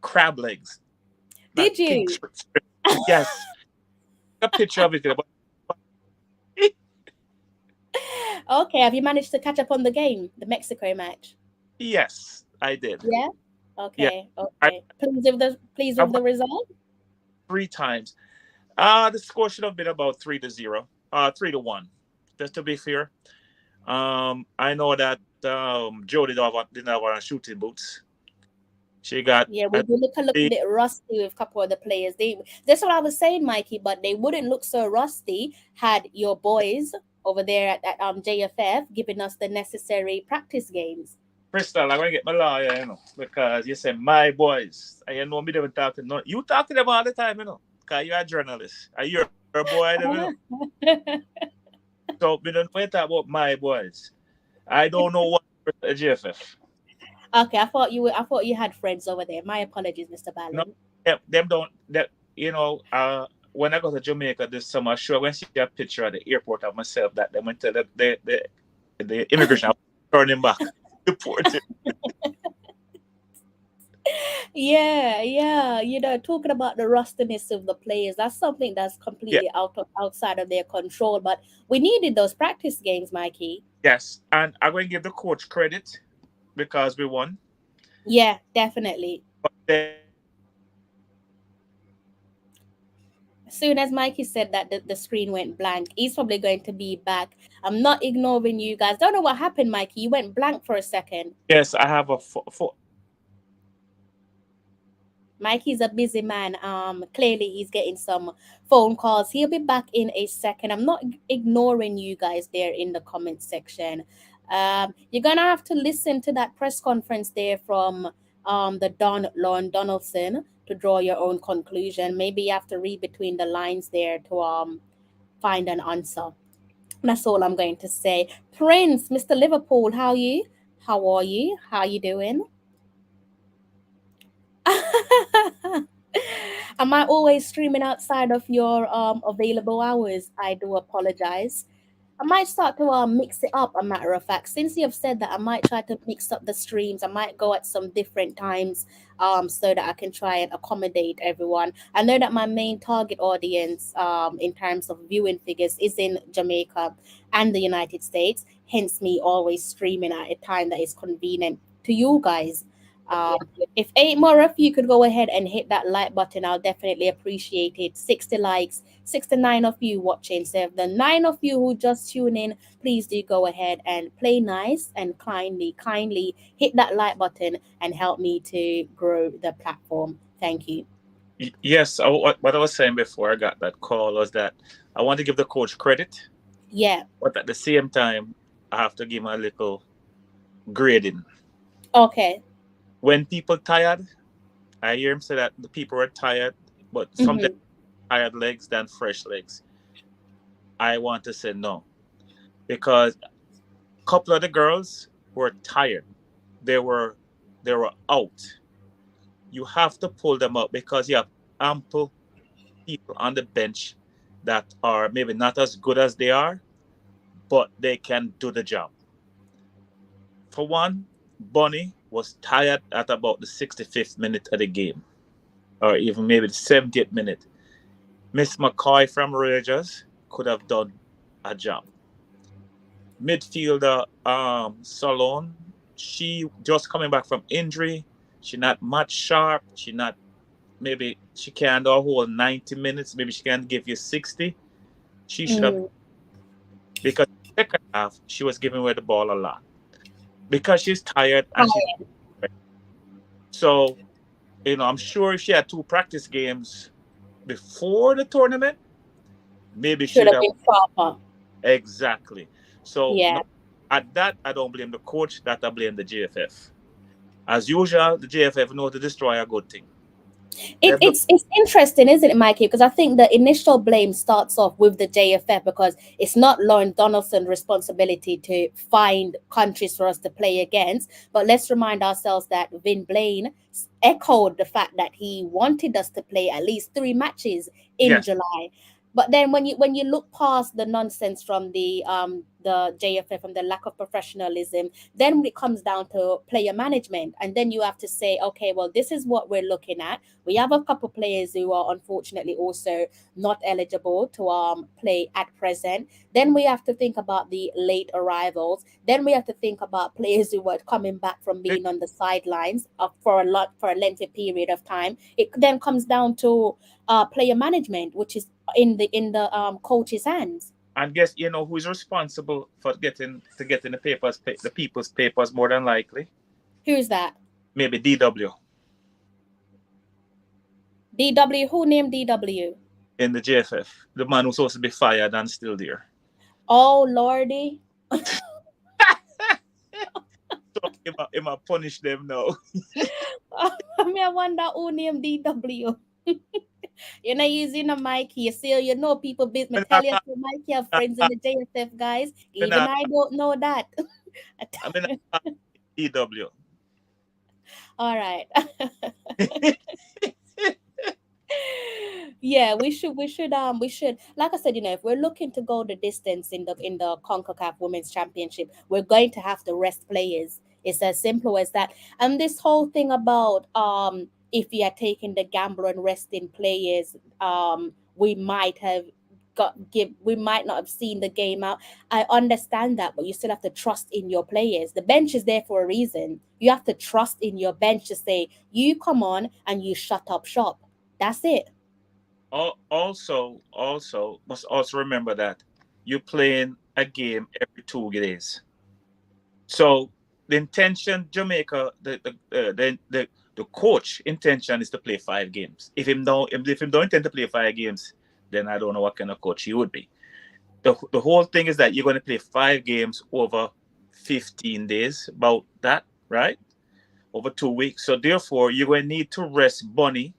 crab legs. Did King you? shrimp. Yes, a picture of it. But Okay, have you managed to catch up on the game, the Mexico match? yes, I did. Yeah. Yeah, Okay. I, Okay. Pleased I with won the result. 3 times. The score should have been about 3-0. 3-1. Just to be fair. I know that Joe didn't have on shooting boots. She got Yeah, we do look a little the bit rusty with a couple of the players. That's what I was saying, Mikey. But they wouldn't look so rusty had your boys over there at JFF giving us the necessary practice games. Crystal. I'm gonna get my lawyer, because you say my boys. And me never talk to no. You talk to them all the time, because you're a journalist. And you're a boy, So we don't want to talk about my boys. I don't know what JFF. Okay, I thought you had friends over there. My apologies, Mr. No, Balin. them don't. That when I go to Jamaica this summer, sure, when see a picture at the airport of myself, that they went to the immigration turning back, deported. Yeah, yeah. Talking about the rustiness of the players, that's something that's Yeah, completely outside of their control. But we needed those practice games, Mikey. yes, and I'm going to give the coach credit because we won. Yeah, definitely. But then As soon as Mikey said that, the screen went blank. He's probably going to be back. I'm not ignoring you guys. Don't know what happened, Mikey. You went blank for a second. yes, I have a Mikey's a busy man. Clearly he's getting some phone calls. He'll be back in a second. I'm not ignoring you guys there in the comment section. You're gonna have to listen to that press conference there from the Don Lon Donaldson to draw your own conclusion. Maybe you have to read between the lines there to find an answer. That's all I'm going to say. Prince, Mr. Liverpool, how are you? How are you? How are you doing? Am I always streaming outside of your available hours? I do apologize. I might start to mix it up, a matter of fact. Since you have said that, I might try to mix up the streams. I might go at some different times so that I can try and accommodate everyone. I know that my main target audience in terms of viewing figures is in Jamaica and the United States, hence me always streaming at a time that is convenient to you guys. If 8 more of you could go ahead and hit that like button, I'll definitely appreciate it. 60 likes, 69 of you watching. So if the 9 of you who just tune in, please do go ahead and play nice and kindly hit that like button and help me to grow the platform. Thank you. yes. What I was saying before I got that call was that I want to give the coach credit, Yeah. but at the same time, I have to give him a little grading. Okay. When people tired, I hear him say that the people were tired, but sometimes Mhm. tired legs than fresh legs. I want to say no because a couple of the girls were tired. They were they were out. You have to pull them up because you have ample people on the bench that are maybe not as good as they are, but they can do the job. For one, Bonnie was tired at about the 65th minute of the game, or even maybe the 70th minute. Miss McCoy from Rangers could have done a job. Midfielder Salon, she just coming back from injury. She not much sharp. She not maybe she can do a whole 90 minutes. Maybe she can give you 60. She should have Mm. because second half she was giving away the ball a lot because she's tired and she's Tired. so I'm sure if she had two practice games before the tournament, maybe she Should would have have been proper. exactly. So no, Yeah. at that I don't blame the coach. That I blame the JFF. As usual, the JFF know to destroy a good thing. It, They've done, it's interesting, isn't it, Mikey? Because I think the initial blame starts off with the JFF because it's not Lauren Donaldson's responsibility to find countries for us to play against. But let's remind ourselves that Vin Blaine echoed the fact that he wanted us to play at least 3 matches in yes, July. But then when you look past the nonsense from the JFF and the lack of professionalism, then it comes down to player management, and then you have to say, okay, well, this is what we're looking at. We have a couple players who are unfortunately also not eligible to play at present. Then we have to think about the late arrivals. Then we have to think about players who were coming back from being on the sidelines for a lengthy period of time. It then comes down to player management, which is in the coach's hands. and guess who is responsible for getting the papers, the people's papers more than likely. Who's that? Maybe DW DW. Who named DW? in the JFF, the man who's supposed to be fired and still there. Oh lordy. So him a punish them now. I wonder who named DW. You're not using a mic here. See, you know people business. I Tell you, so Mike, you have friends in the JSF, guys. mean, Even I don't know that. I mean, DW. All right. Yeah, we should like I said, if we're looking to go the distance in the CONCACAF Women's Championship, we're going to have to rest players. It's as simple as that. And this whole thing about if you are taking the gamble and resting players, we might have we might not have seen the game out. I understand that, but you still have to trust in your players. The bench is there for a reason. You have to trust in your bench to say, you come on and you shut up shop. That's it. Also must also remember that you're playing a game every 2 days. So the intention, Jamaica, the coach intention is to play 5 games. If him don't intend to play 5 games, then I don't know what kind of coach he would be. The whole thing is that you're going to play 5 games over 15 days, about that, right? Over 2 weeks. So therefore, you're going to need to rest Bunny,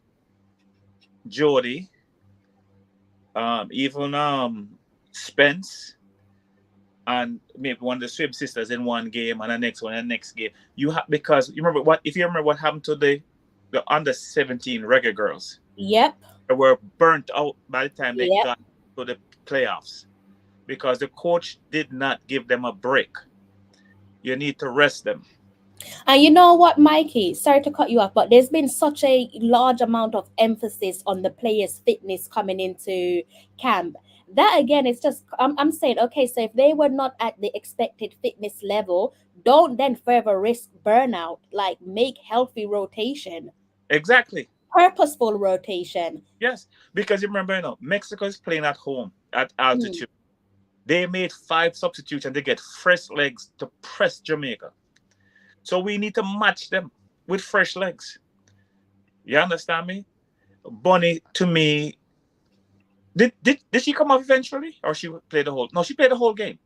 Jody, even Spence, and maybe one of the Swim sisters in one game, and the next one in the next game. You have because you remember what if you remember what happened to the under 17 reggae girls. Yep. They were burnt out by the time they Yep. got to the playoffs because the coach did not give them a break. You need to rest them. And you know what, Mikey? Sorry to cut you off, but there's been such a large amount of emphasis on the players' fitness coming into camp. That again, it's just I'm saying, okay, so if they were not at the expected fitness level, don't then further risk burnout. Like make healthy rotation, Exactly. purposeful rotation. Yes, because you remember, Mexico is playing at home at Mm. altitude. They made 5 substitutes and they get fresh legs to press Jamaica. So we need to match them with fresh legs. You understand me? Bonnie, to me, did she come off eventually, or she played the whole? No, she played the whole game.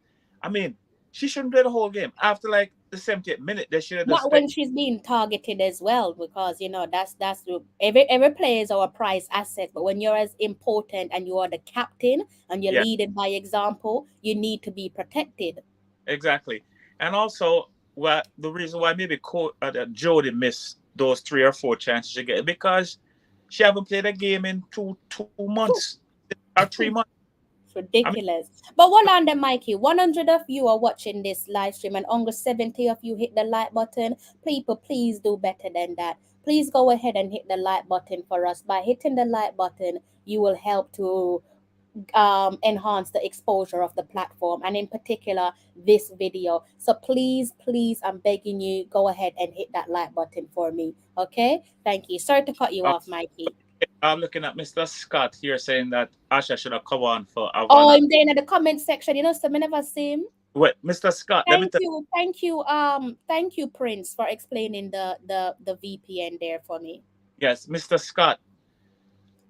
I mean, she shouldn't play the whole game after like the 70th minute, they should have just Not when she's being targeted as well, because every player is our prize asset. But when you're as important and you are the captain and you're yeah, leading by example, you need to be protected. exactly. And also, the reason why maybe that Jody missed those 3 or 4 chances she get because she haven't played a game in two months or 3 months. It's I mean, ridiculous. But hold on there, Mikey. 100 of you are watching this live stream, and under 70 of you hit the like button. People, please do better than that. Please go ahead and hit the like button for us. By hitting the like button, you will help to enhance the exposure of the platform, and in particular this video. So please, I'm begging you, go ahead and hit that like button for me. Okay, thank you. Sorry to cut you uh, off, Mikey. I'm looking at Mr. Scott here saying that Asha should have come on for Oh, Havana. I'm there in the comment section, so I never see him. Wait, Mr. Scott, let me tell Thank you, Prince, for explaining the VPN there for me. you. Yes, Mr. Scott,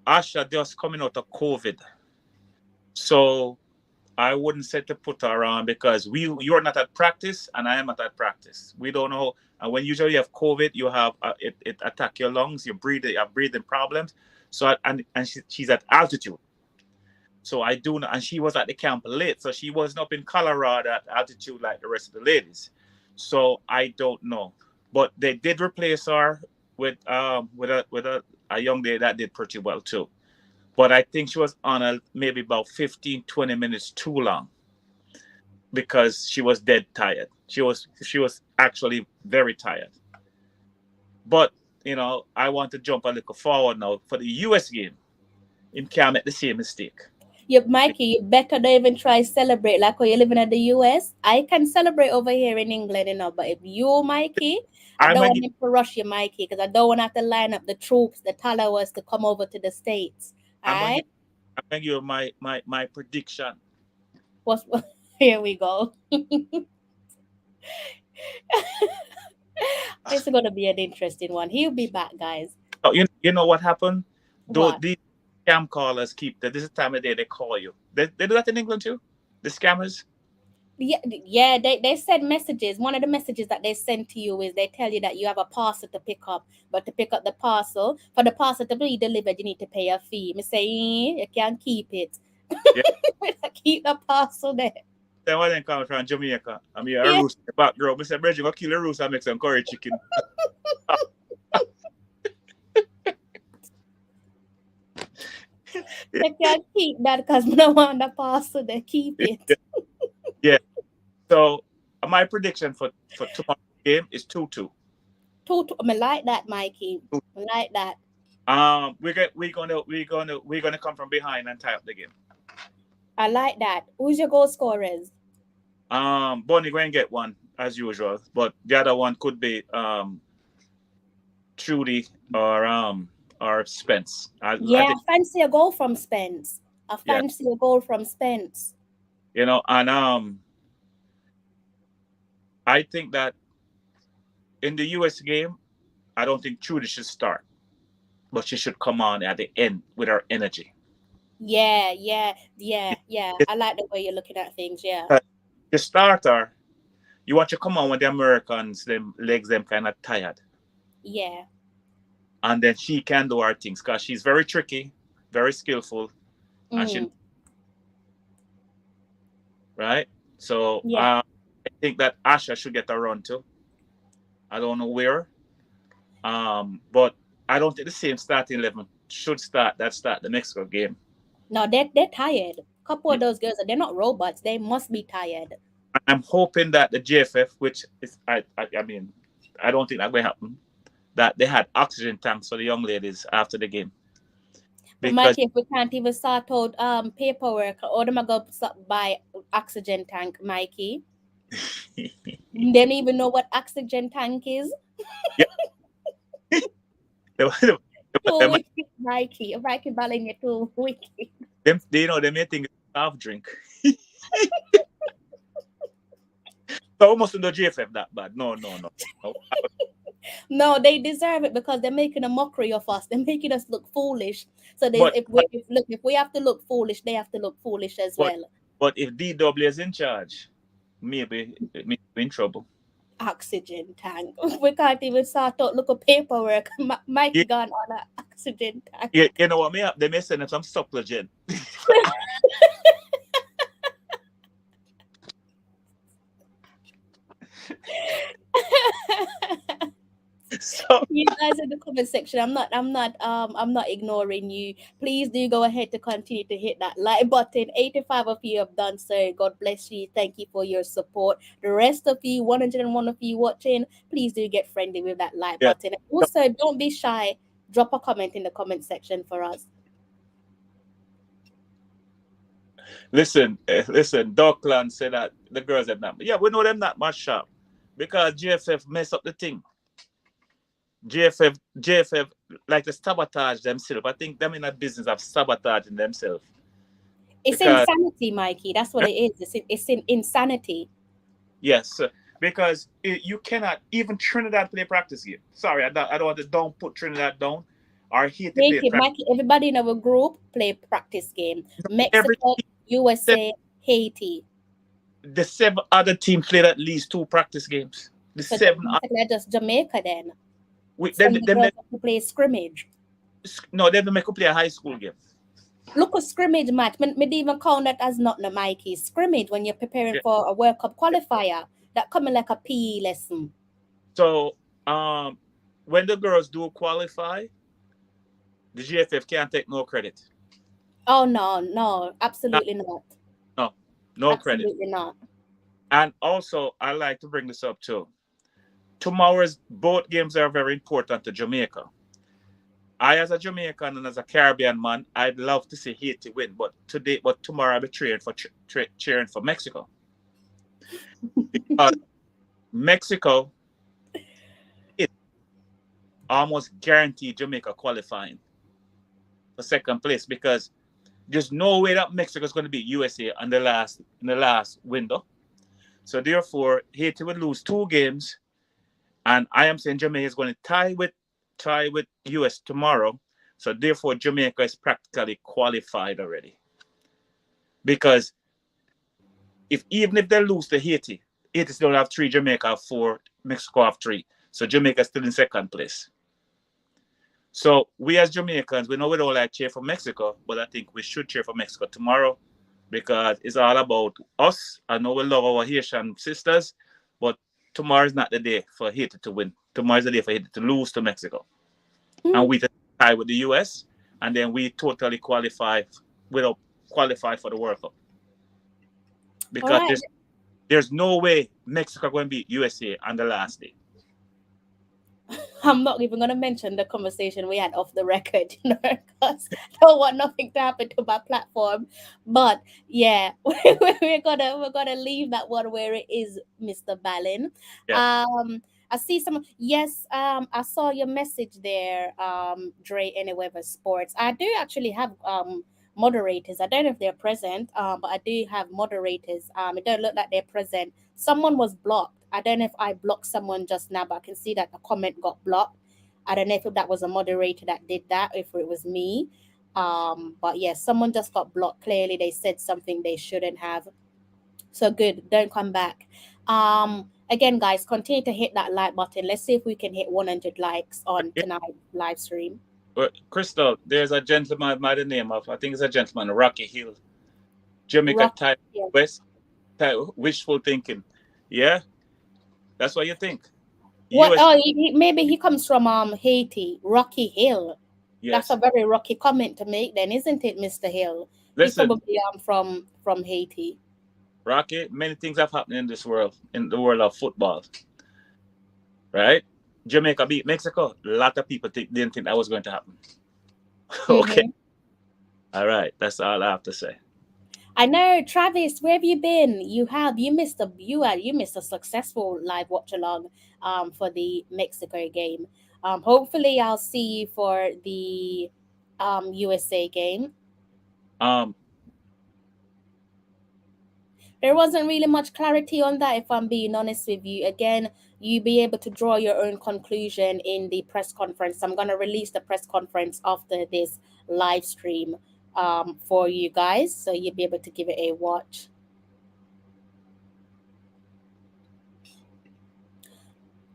Asha just coming out of COVID. So I wouldn't say to put her on because you're not at practice and I am not at practice. We don't know. And when usually you have COVID, you have it attack your lungs, you have breathing problems. So she's at altitude. So I do know, and she was at the camp late, so she wasn't up in Colorado at altitude like the rest of the ladies. So I don't know, but they did replace her with a young lady that did pretty well too. But I think she was on maybe about 15, 20 minutes too long because she was dead tired. She was actually very tired. But I want to jump a little forward now for the US game. Him can't make the same mistake. Mikey, you better don't even try celebrate like when you're living in the US. I can celebrate over here in England, but if you, Mikey, I I'm don't gonna want give, him to rush you, Mikey, because I don't want to have to line up the troops, the followers to come over to the States. All I'm gonna right? give, I'm gonna give you my prediction. What's here we go. It's gonna be an interesting one. He'll be back, guys. Oh, you know what happened? Though What? these scam callers keep that. This is the time of day they call you. They do that in England too. The scammers. Yeah, they send messages. One of the messages that they send to you is they tell you that you have a parcel to pick up, but to pick up the parcel, for the parcel to be delivered, you need to pay a fee. Me say, you can't keep it. Yeah. Keep the parcel there. Then when they come from Jamaica, I mean a Yeah, rooster in the background. Mr. Bridget, go kill a rooster and make some curry chicken. they can't keep that because we don't want the parcel. They keep it. Yeah. So my prediction for tomorrow's game is 2-2. I like that, Mikey. I like that. We're gonna come from behind and tie up the game. I like that. Who's your goal scorers? Bonnie going to get one as usual, but the other one could be Trudy or Spence. I Yeah, think I fancy a goal from Spence. yeah, and I think that in the US game, I don't think Trudy should start, but she should come on at the end with her energy. Yeah. It- I like the way you're looking at things. Yeah. The starter, you want to come on when the Americans, them legs, them kind of tired. Yeah. And then she can do her things because she's very tricky, very skillful, and she, right? So Yeah. I think that Asha should get a run too. I don't know where, but I don't think the same starting 11 should start the Mexico game. No, they're tired. A couple of those girls, they're not robots. They must be tired. I'm hoping that the JFF, which is I mean, I don't think that's going to happen, that they had oxygen tanks for the young ladies after the game. But Because Mikey, if we can't even sort out paperwork, or them go buy oxygen tank, Mikey. They don't even know what oxygen tank is. yeah, Too wicked, Mikey. Mikey balling it too wicked. they may think it's a soft drink. So almost in the JFF that bad. No. No, they deserve it because they're making a mockery of us. They're making us look foolish. So if we have to look foolish, they have to look foolish as well. But if DW is in charge, maybe we're in trouble. Oxygen tank. We can't even start out look at paperwork. Mikey You, gone on an oxygen tank. you know what me up? They may send them some supplement. So You guys in the comment section, I'm not ignoring you. Please do go ahead to continue to hit that like button. 85 of you have done so. God bless you. Thank you for your support. The rest of you, 101 of you watching, please do get friendly with that like yeah. button. Also, don't be shy. Drop a comment in the comment section for us. Listen. Dockland said that the girls have not. Yeah, we know them not much sharp because JFF mess up the thing. JFF like to sabotage themselves. I think them in a business of sabotaging themselves It's because insanity, Mikey. That's what it is. It's insanity. yes, because you cannot even Trinidad play practice game. Sorry, I don't want to don't put Trinidad down or Haiti play Haiti, practice. Mikey, everybody in our group play practice game. Every Mexico, team, USA, Haiti. the 7 other teams played at least 2 practice games. The So seven basically just Jamaica then. we, Send the girls up to play scrimmage. no, them make up play a high school game. Look a scrimmage match. Me even count that as not the Mikey. Scrimmage when you're preparing Yeah. for a World Cup qualifier. That coming like a PE lesson. So when the girls do qualify, the GFF can't take no credit. Oh no, absolutely not. No, no credit. Absolutely not. And also, I like to bring this up too. Tomorrow's both games are very important to Jamaica. I, as a Jamaican and as a Caribbean man, I'd love to see Haiti win, but tomorrow I'll be cheering for Mexico because Mexico is almost guaranteed Jamaica qualifying for second place because there's no way that Mexico is going to beat USA in the last window. So therefore, Haiti would lose 2 games, and I am saying Jamaica is going to tie with US tomorrow. So therefore, Jamaica is practically qualified already. Because even if they lose to Haiti, Haiti still have 3, Jamaica have 4, Mexico have 3. So Jamaica is still in second place. So we as Jamaicans, we know we don't like cheer for Mexico, but I think we should cheer for Mexico tomorrow because it's all about us. I know we love our Haitian sisters, but tomorrow is not the day for Haiti to win. Tomorrow is the day for Haiti to lose to Mexico. And we tie with the US, and then we totally qualify for the World Cup. All Because right. there's no way Mexico going to beat USA on the last day. I'm not even going to mention the conversation we had off the record, because I don't want nothing to happen to my platform. But yeah, we're gonna leave that one where it is, Mr. Ballin. Yeah. I see some. Yes, I saw your message there, Dre. Anyweather Sports. I do actually have moderators. I don't know if they're present, but I do have moderators. It don't look like they're present. Someone was blocked. I don't know if I blocked someone just now, but I can see that the comment got blocked. I don't know if that was a moderator that did that, if it was me. But yes, someone just got blocked. Clearly, they said something they shouldn't have. So good, don't come back. Again, guys, continue to hit that like button. Let's see if we can hit 100 likes on tonight's live stream. Crystal, there's a gentleman by the name of, I think it's a gentleman, Rocky Hill. Jamaica type West, wishful thinking. Yeah, that's what you think. What? US, Oh, maybe he comes from Haiti, Rocky Hill. That's a yes. very rocky comment to make, then, isn't it, Mr. Hill? He's Listen, probably from Haiti. Rocky, many things have happened in this world, in the world of football. Right? Jamaica beat Mexico. A lot of people didn't think that was going to happen. Okay. Mm-hmm. All right. That's all I have to say. I know, Travis. Where have you been? You missed a successful live watch along for the Mexico game. Hopefully I'll see you for the USA game. Um, There wasn't really much clarity on that, if I'm being honest with you. Again, you be able to draw your own conclusion in the press conference. I'm going to release the press conference after this live stream for you guys, so you'll be able to give it a watch.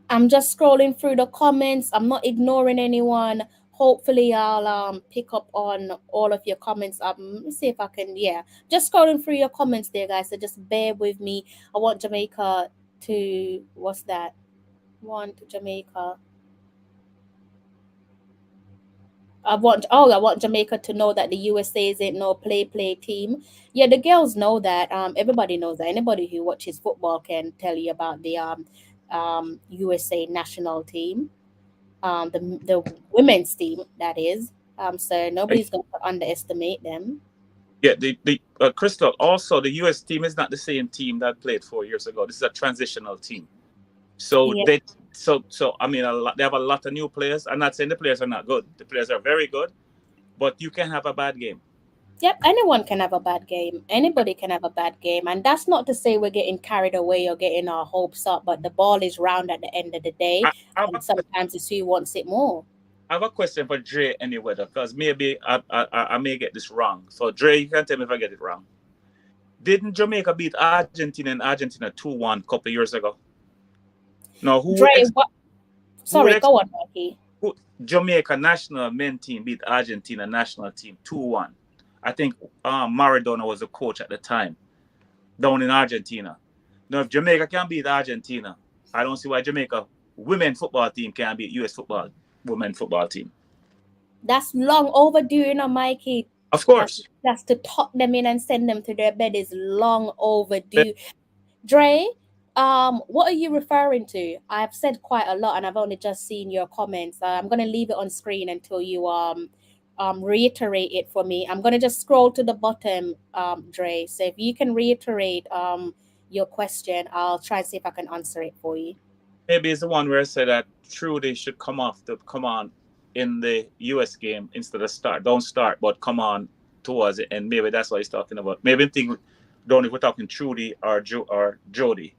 I'm just scrolling through the comments. I'm not ignoring anyone. Hopefully, I'll pick up on all of your comments. Let me see if I can. Yeah, just scrolling through your comments there, guys. So just bear with me. I want Jamaica to what's that? Want Jamaica. I want Jamaica to know that the USA isn't no play team. Yeah, the girls know that. Everybody knows that. Anybody who watches football can tell you about the USA national team. The women's team that is. So I- nobody's going to underestimate them. Yeah, the Crystal. Also, the U.S. team is not the same team that played 4 years ago. This is a transitional team. So Yeah. I mean, they have a lot of new players. I'm not saying the players are not good. The players are very good, but you can have a bad game. Yep, anyone can have a bad game. Anybody can have a bad game. And that's not to say we're getting carried away or getting our hopes up, but the ball is round at the end of the day. I have And sometimes it's who wants it more. I have a question for Dre anyway, because maybe I may get this wrong. So Dre, you can tell me if I get it wrong. Didn't Jamaica beat Argentina in Argentina 2-1 a couple of years ago? No, Dre, what? who would Sorry, go on, Mikey. who, Jamaica national men team beat Argentina national team 2-1. I think Maradona was the coach at the time down in Argentina. Now, if Jamaica can beat Argentina, I don't see why Jamaica women football team can't beat US football women football team. That's long overdue, Mikey. Of That's course. that's to tuck them in and send them to their bed is long overdue. Dre, what are you referring to? I've said quite a lot, and I've only just seen your comments. I'm gonna leave it on screen until you reiterate it for me. I'm gonna just scroll to the bottom, Dre. So if you can reiterate your question, I'll try and see if I can answer it for you. Maybe it's the one where I said that Trudy should come on in the US game instead of start. Don't start, but come on towards it. And maybe that's what he's talking about. Maybe I'm thinking, don't know if we're talking Trudy or Jody.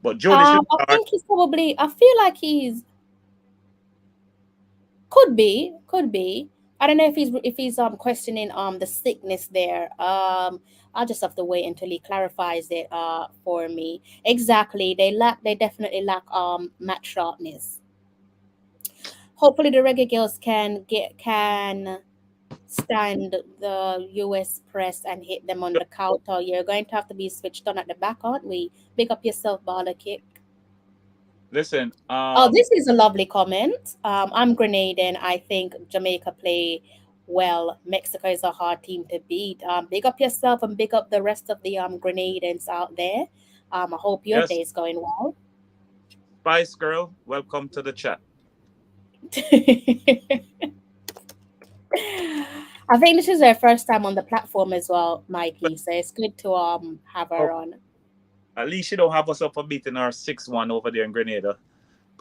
But Jody should I start. think he's probably. I feel like he's could be. I don't know if he's questioning the sickness there. I'll just have to wait until he clarifies it for me. Exactly. They definitely lack match sharpness. Hopefully the reggae girls can stand the US press and hit them on the counter. You're going to have to be switched on at the back, aren't we? Pick up yourself, baller kick. Listen, Oh, this is a lovely comment. I'm Grenadian. I think Jamaica play well. Mexico is a hard team to beat. Big up yourself and big up the rest of the Grenadians out there. I hope your yes, day is going well. Spice Girl, welcome to the chat. I think this is her first time on the platform as well, Mikey. So it's good to have her Oh, on. at least you don't have us up for beating our 6-1 over there in Grenada.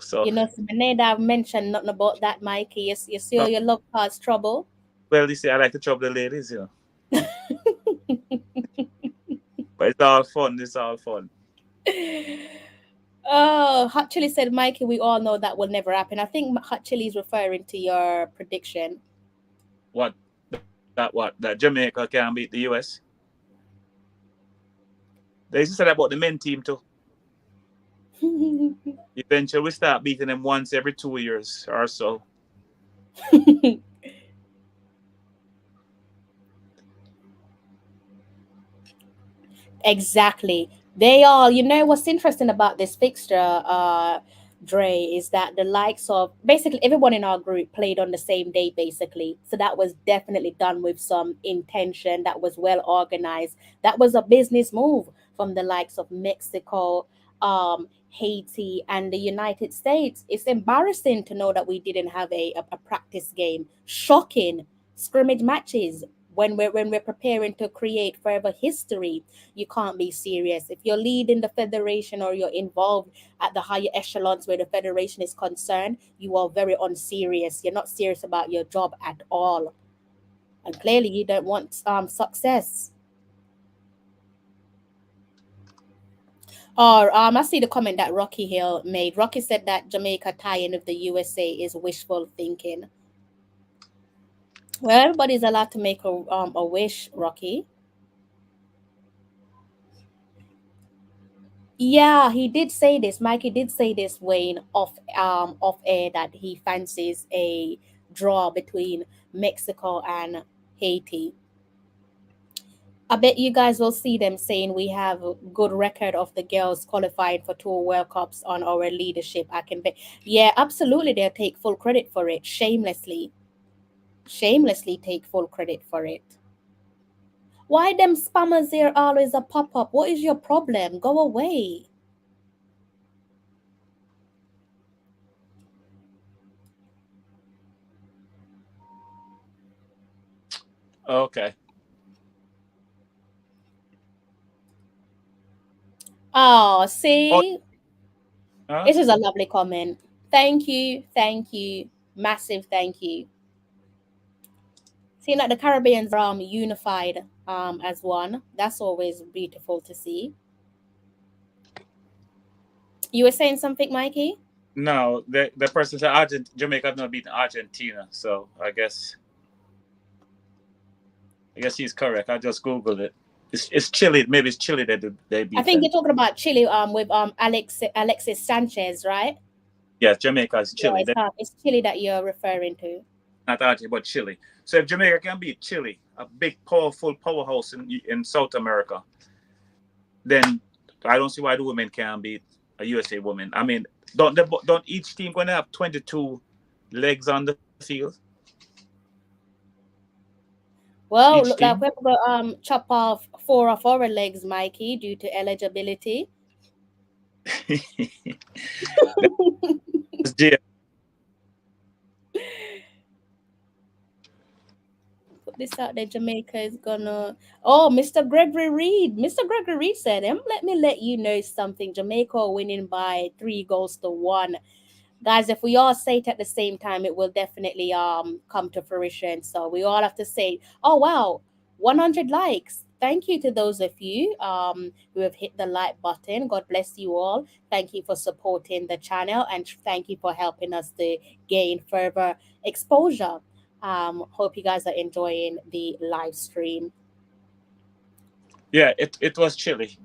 So, You know, Simoneda, I've mentioned nothing about that, Mikey. You see no, all your love cause trouble. well, you see, I like to trouble the ladies, But it's all fun. It's all fun. Oh, Hot Chili said, Mikey, we all know that will never happen. I think Hot Chili is referring to your prediction. What that Jamaica can beat the US. They used to say that about the men team too. Eventually, we start beating them once every 2 years or so. Exactly. They all, what's interesting about this fixture, Dre, is that the likes of basically everyone in our group played on the same day, basically. So that was definitely done with some intention. That was well organized. That was a business move from the likes of Mexico, Haiti, and the United States. It's embarrassing to know that we didn't have a practice game. Shocking scrimmage matches when we're preparing to create further history. You can't be serious. If you're leading the federation or you're involved at the higher echelons where the federation is concerned, you are very unserious. You're not serious about your job at all. And clearly you don't want success. Or I see the comment that Rocky Hill made. Rocky said that Jamaica tie-in with the USA is wishful thinking. Well, everybody's allowed to make a wish, Rocky. Yeah, he did say this. Mikey did say this, Wayne, off air, that he fancies a draw between Mexico and Haiti. I bet you guys will see them saying we have a good record of the girls qualifying for two World Cups on our leadership. I can bet. Yeah, absolutely, they'll take full credit for it. Shamelessly take full credit for it. Why them spammers there always a pop up? What is your problem? Go away. Okay. Oh, Oh, see, huh? this is a lovely comment. Thank you, massive thank you. Seeing that the Caribbeans are unified as one, that's always beautiful to see. You were saying something, Mikey? No, the person said Jamaica has not beaten Argentina, so I guess he's correct. I just googled it. It's Chile. Maybe it's Chile that they I beat think them. you're talking about Chile with Alexis Sanchez, right? Yes, Jamaica is Yeah, Chile. They're it's Chile that you're referring to. not Argentina, but Chile. So if Jamaica can beat Chile, a big, powerful powerhouse in South America, then I don't see why the women can't beat a USA woman. I mean, don't each team going to have 22 legs on the field? Well, Each look like team. we're gonna chop off four of our legs, Mikey, due to eligibility. That's J- Put this out there. Jamaica is gonna. Oh, Mr. Gregory Reed. Mr. Gregory Reed said, let me let you know something. Jamaica are winning by 3 goals to 1. Guys, if we all say it at the same time, it will definitely come to fruition. So we all have to say, oh wow, 100 likes. Thank you to those of you who have hit the like button. God bless you all. Thank you for supporting the channel, and thank you for helping us to gain further exposure. Hope you guys are enjoying the live stream. yeah, it was Chile.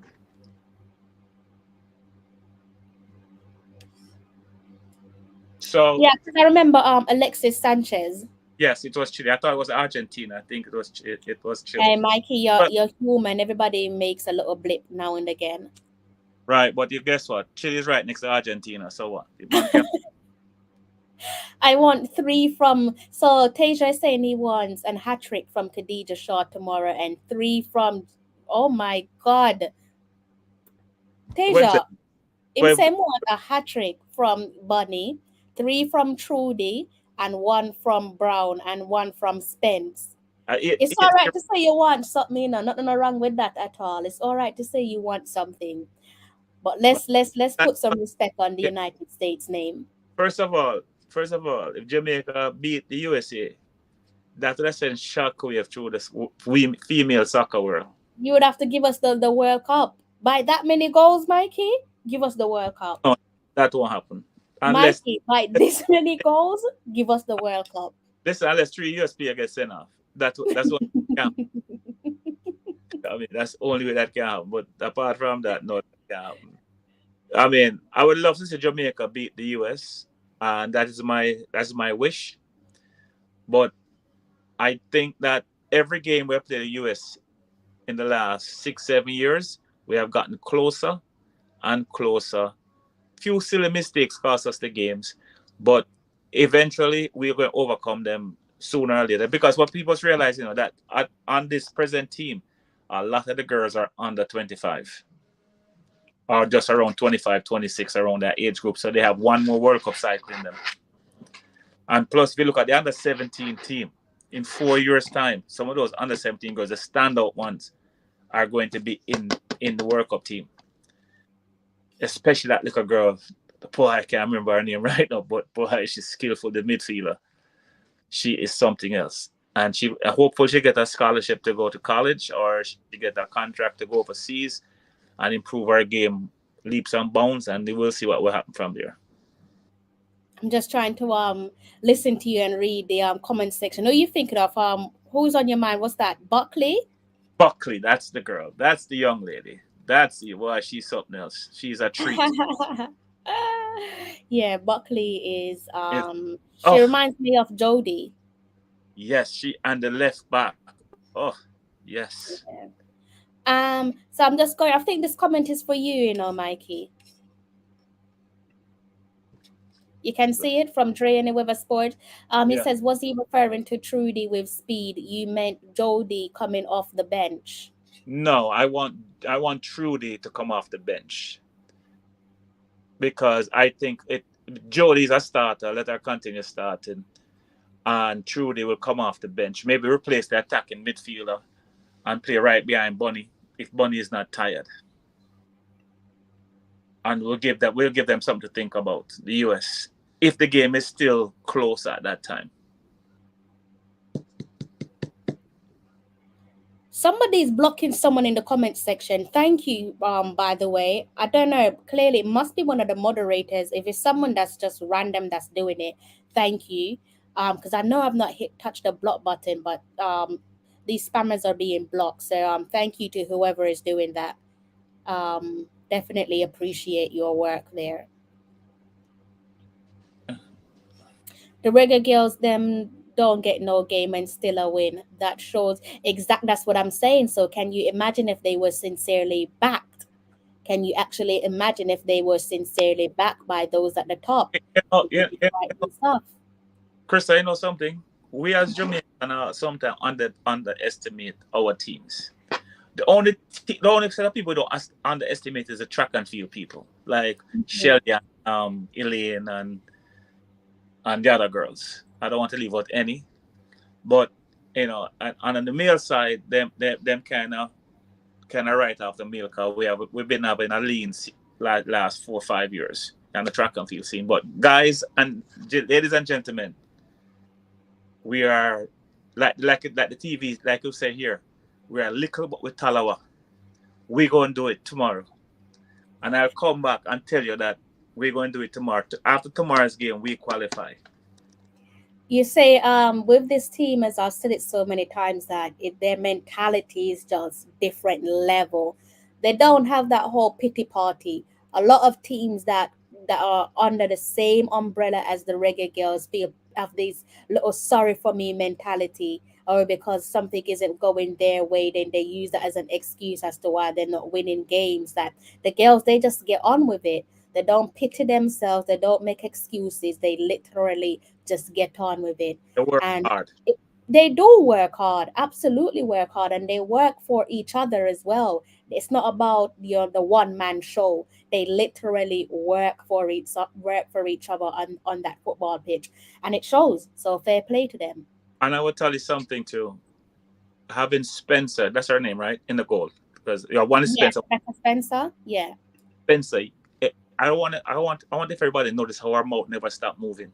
So Yeah, because I remember Alexis Sanchez. yes, it was Chile. I thought it was Argentina. I think it was Chile. Hey, Mikey, But you're human. Everybody makes a little blip now and again. right, but you guess what? Chile is right next to Argentina. So what? The man can I want 3 from. So Tasia is saying he wants an hat trick from Khadija Shaw tomorrow, and 3 from. Oh my God, wait. Tasia. Him Wait, saying want a hat trick from Bunny, 3 from Trudy, and 1 from Brown, and 1 from Spence. It's all right to say you want something, nothing wrong with that at all. It's all right to say you want something, but let's put some respect on the yeah, United States name. first of all, if Jamaica beat the USA, that would send shockwave through the female soccer world. You would have to give us the World Cup. By that many goals, Mikey, give us the World Cup. No, that won't happen unless Mikey, by this many goals, give us the World Cup. unless three USP get sent off. That's what can happen. I mean, that's the only way that can happen. But apart from that, no, that can happen. I mean, I would love to see Jamaica beat the US, and that's my wish. But I think that every game we have played the US in the last 6 7 years, we have gotten closer and closer. Few silly mistakes cost us the games, but eventually we're going to overcome them sooner or later. Because what people's realizing, that on this present team, a lot of the girls are under 25 or just around 25, 26, around that age group. So they have one more World Cup cycle in them. And plus, if you look at the under 17 team, in 4 years' time, some of those under 17 girls, the standout ones, are going to be in the World Cup team. Especially that little girl. Boy, I can't remember her name right now, but boy, she's skillful. The midfielder, she is something else. And hopefully she get a scholarship to go to college, or she get a contract to go overseas and improve her game leaps and bounds, and we will see what will happen from there. I'm just trying to listen to you and read the comment section. Who are you thinking of? Who's on your mind? What's that? Buckley? Buckley, that's the girl. That's the young lady. That's it. Why she's something else. She's a treat. Yeah, Buckley is It's, she oh reminds me of Jodie. yes, she and the left back. Oh yes. So I'm just going, I think this comment is for you, Mikey. You can see it from Dre and Weather Sport. He Yeah. says, was he referring to Trudy with speed? You meant Jody coming off the bench. No, I want Trudy to come off the bench because I think it. Jody's a starter. Let her continue starting, and Trudy will come off the bench. Maybe replace the attacking midfielder and play right behind Bunny if Bunny is not tired. And we'll give them something to think about. The US, if the game is still close at that time. Somebody's blocking someone in the comment section. Thank you, by the way. I don't know. Clearly, it must be one of the moderators. If it's someone that's just random that's doing it, thank you. Because I know I've not touched the block button, but these spammers are being blocked. So thank you to whoever is doing that. Definitely appreciate your work there. The reggae girls, them don't get no game and still a win. That shows that's what I'm saying. So can you imagine if they were sincerely backed? Can you actually imagine if they were sincerely backed by those at the top You know, who you, did the you right know, stuff? Krista, you know something? We as Jamaican sometimes underestimate our teams. The only set of people who don't underestimate is the track and field people, like Mhm. Shelly and Elaine and the other girls. I don't want to leave out any, but and on the male side, them kind of right off the male because we've been having a lean last 4 or 5 years on the track and field scene. But guys and ladies and gentlemen, we are like the TV, like you say here, we are little but with Talawa. We're going to do it tomorrow. And I'll come back and tell you that we're going to do it tomorrow. After tomorrow's game, we qualify. You say with this team, as I've said it so many times, that their mentality is just different level. They don't have that whole pity party. A lot of teams that are under the same umbrella as the reggae girls feel have this little sorry for me mentality, or because something isn't going their way, then they use that as an excuse as to why they're not winning games. That the girls, they just get on with it. They don't pity themselves. They don't make excuses. They literally just get on with it. They work And hard. it, they do work hard, absolutely work hard, and they work for each other as well. It's not about the one man show. They literally work for each other on that football pitch, and it shows. So fair play to them. And I will tell you something too. Having Spencer, that's her name, right? In the goal. Because one is Yeah, Spencer. Rebecca Spencer. Yeah, Spencer. I want if everybody notice how her mouth never stop moving.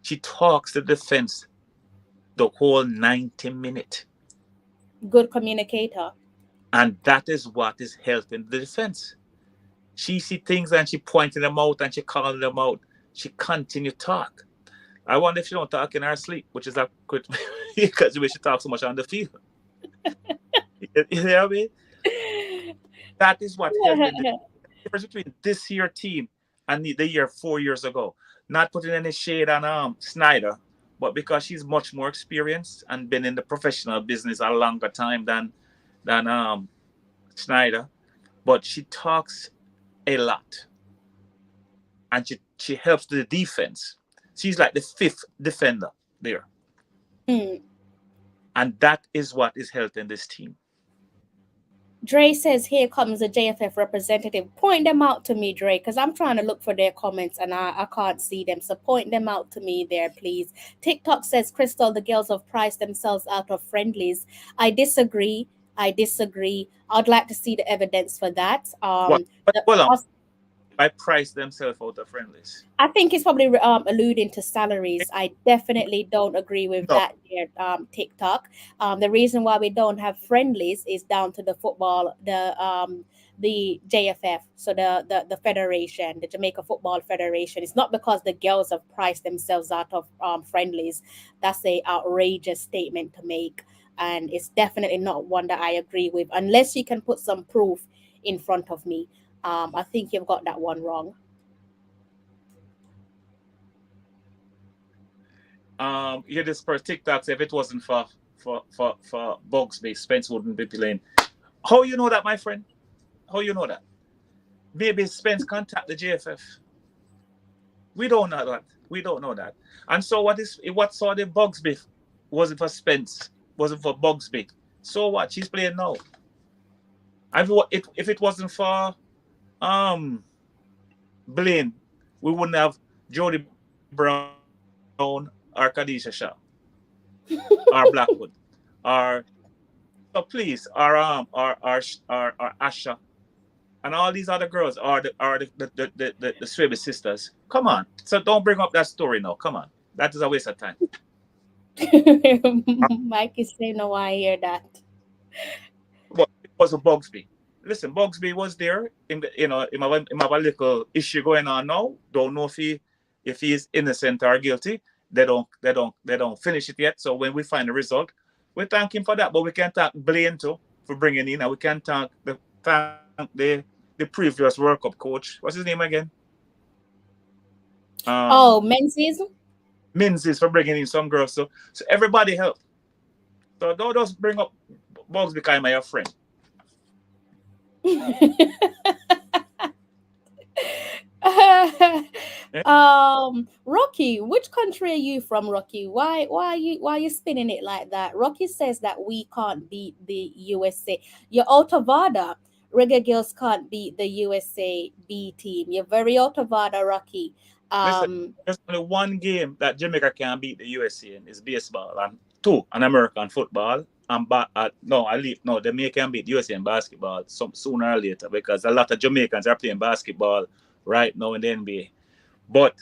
She talks the defense the whole 90 minutes. good communicator. And that is what is helping the defense. She see things and she pointing them out and she calling them out. She continue talk. I wonder if she don't talk in her sleep, which is a good because we should talk so much on the field. You know what I mean? That is what helping the difference between this year team and the year 4 years ago. Not putting any shade on Snyder, but because she's much more experienced and been in the professional business a longer time than Snyder. But she talks a lot and she helps the defense. She's like the fifth defender there. Hmm. And that is what is helping this team. Dre says, here comes the JFF representative. Point them out to me, Dre, because I'm trying to look for their comments and I can't see them. So point them out to me there, please. TikTok says, Crystal, the girls have priced themselves out of friendlies. I disagree. I'd like to see the evidence for that. What? But, The, hold on. I price themselves out of friendlies. I think it's probably alluding to salaries. I definitely don't agree with No. that there, TikTok. The reason why we don't have friendlies is down to the football, the JFF, so the federation, the Jamaica Football Federation. It's not because the girls have priced themselves out of friendlies. That's a outrageous statement to make, and it's definitely not one that I agree with. Unless you can put some proof in front of me. I think you've got that one wrong. Yeah, this per TikTok, if it wasn't for Bugsby, Spence wouldn't be playing. How you know that, my friend? How you know that? Maybe Spence contact the JFF. We don't know that. We don't know that. And so what saw the Bugsby? Was it for Spence? Was it for Bugsby? So what? She's playing now. If it wasn't for Blaine, we wouldn't have Jody Brown or Khadijah Shaw or Blackwood or so please or Asha and all these other girls are the Swaby sisters. Come on. So don't bring up that story now. Come on. That is a waste of time. Mike is saying, no, I hear that. But it was a Bugsby. Listen, Bugsby was there in the, in my little issue going on now. Don't know if he is innocent or guilty. They don't finish it yet. So when we find the result, we thank him for that. But we can thank Blaine too for bringing in, and we can thank the previous World Cup coach. What's his name again? Menzies. Menzies for bringing in some girls. So everybody help. So don't just bring up Bugs because I'm your friend. Rocky, which country are you from, Rocky? Why are you spinning it like that? Rocky says that we can't beat the USA. You're out of order. Reggae Girls can't beat the USA B team. You're very out of order, Rocky. Listen, there's only one game that Jamaica can beat the USA in is baseball, and two, an American football. And Jamaica can beat USA in basketball sooner or later because a lot of Jamaicans are playing basketball right now in the NBA. But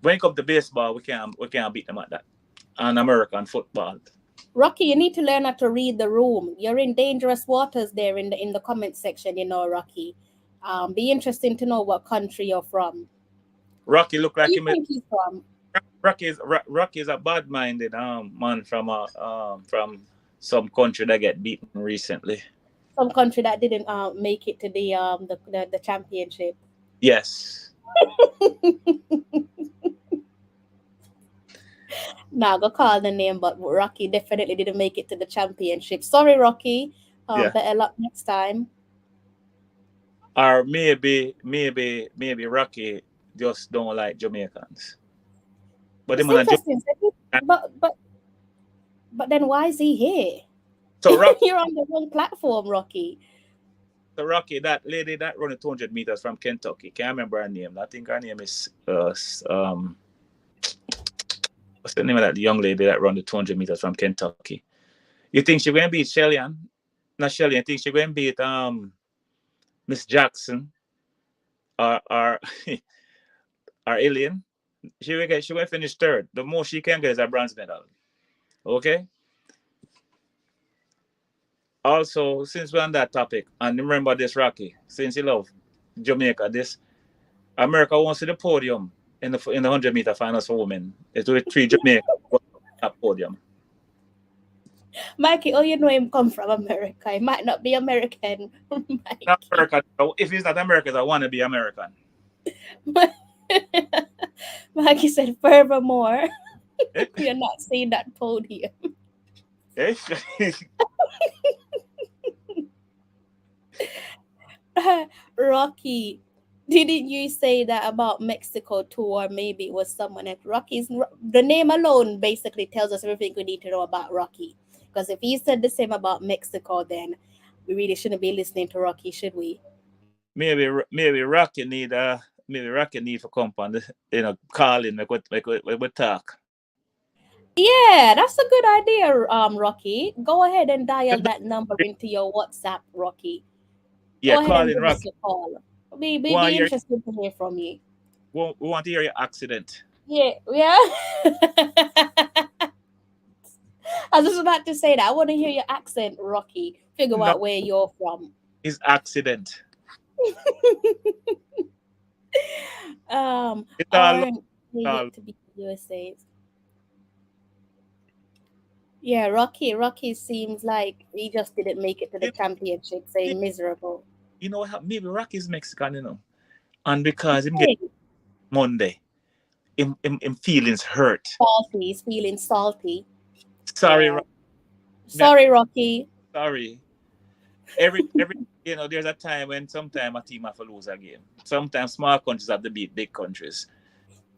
when it comes to baseball, we can't beat them at that. And American football. Rocky, you need to learn how to read the room. You're in dangerous waters there in the comment section, Rocky. Be interesting to know what country you're from. Rocky look like him. He's from? Rocky is a bad-minded man from some country that get beaten recently. Some country that didn't make it to the championship. Yes. Nah, go call the name, but Rocky definitely didn't make it to the championship. Sorry, Rocky. Better luck next time. Or maybe Rocky just don't like Jamaicans. But it's interesting. But then why is he here? So Rocky, you're on the wrong platform, Rocky. So Rocky, that lady that run 200 meters from Kentucky, can't remember her name. I think her name is what's the name of that young lady that run the 200 meters from Kentucky? You think she's going to beat Shelly-Ann? Not Shelly. I think she's going to beat Miss Jackson or Alien. She will finish third. The most she can get is a bronze medal. Okay. Also, since we're on that topic, and remember this, Rocky, since you love Jamaica, this America wants to the podium in the 100-meter finals for women. It's with 3 Jamaica at podium. Mikey, you know him come from America. He might not be American. Not American. If he's not American, I want to be American. Mikey said, furthermore, you're not seeing that podium. Rocky, didn't you say that about Mexico too, or maybe it was someone else? The name alone basically tells us everything we need to know about Rocky. Because if he said the same about Mexico, then we really shouldn't be listening to Rocky, should we? Maybe Rocky need for company, calling we talk. Yeah, that's a good idea, Rocky. Go ahead and dial that number into your WhatsApp, Rocky. Yeah, calling Rocky. Call. Be interested to hear from you. We want to hear your accident. Yeah. I was just about to say that. I want to hear your accent, Rocky. Figure out where you're from. His accident. It's all to be USA. Yeah, Rocky seems like he just didn't make it to the championship, so he's miserable. you know what? Maybe Rocky's Mexican, you know, and because him get Monday, him feelings hurt. Salty. He's feeling salty. Sorry, Yeah. Sorry, Rocky. Sorry. Every you know, there's a time when sometimes a team have to lose a game. Sometimes small countries have to beat big countries.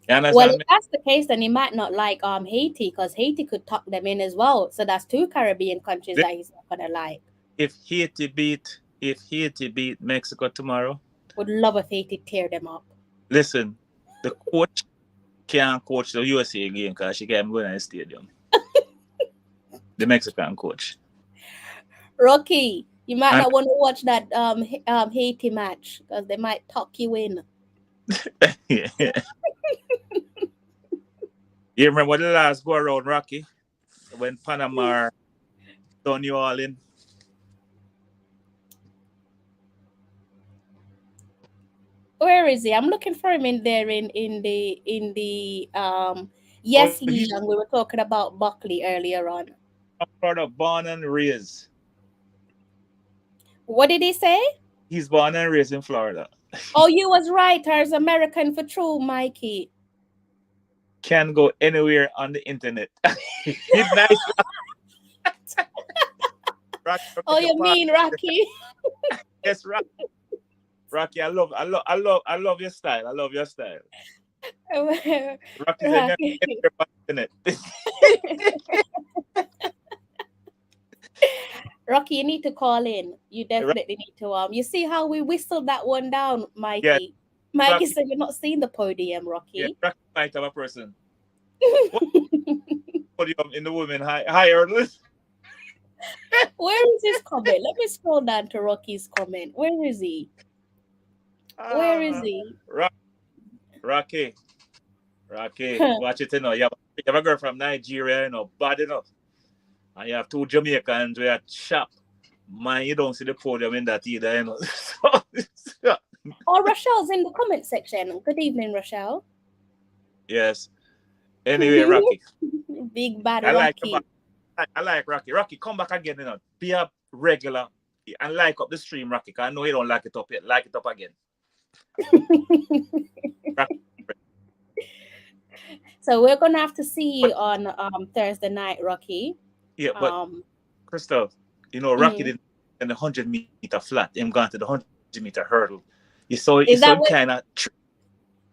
You understand Well, if me? that's the case, then he might not like Haiti, because Haiti could tuck them in as well. So that's 2 Caribbean countries that he's not gonna like. If Haiti beat Mexico tomorrow, would love if Haiti tear them up. Listen, the coach can't coach the USA game because she can't go in the stadium. The Mexican coach. Rocky, you might not want to watch that Haiti match because they might tuck you in. Yeah. You remember the last go around, Rocky, when Panama done you all in? Where is he? I'm looking for him in there in the yes, Lee, and we were talking about Buckley earlier on. I'm born and raised. What did he say? He's born and raised in Florida. Oh, you was right. There's American for true, Mikey. Can go anywhere on the internet. He's nice. Rocky, oh, you mean Rocky? Yes, Rocky. Rocky, I love your style. I love your style. Rocky's on the internet. Rocky, you need to call in. You definitely need to. You see how we whistled that one down, Mikey? Yeah. Mikey Rocky said you're not seeing the podium, Rocky. Yeah, Rocky might have a person. Podium in the women higher list. Where is his comment? Let me scroll down to Rocky's comment. Where is he? Where is he? Rocky. Watch it, you know. You have a girl from Nigeria, you know, bad enough. And you have 2 Jamaicans who are sharp. Man, you don't see the podium in that either, you know. Oh, Rochelle's in the comment section. Good evening, Rochelle. Yes. Anyway, Rocky. Big bad Rocky. I like Rocky. Rocky, come back again, you know. Be a regular and like up the stream, Rocky. Because I know you don't like it up yet. Like it up again. So we're gonna have to see you on Thursday night, Rocky. Yeah, but Crystal, you know, Rocky didn't in the 100-meter flat. Him gone to the 100-meter hurdle. You saw it. Kind of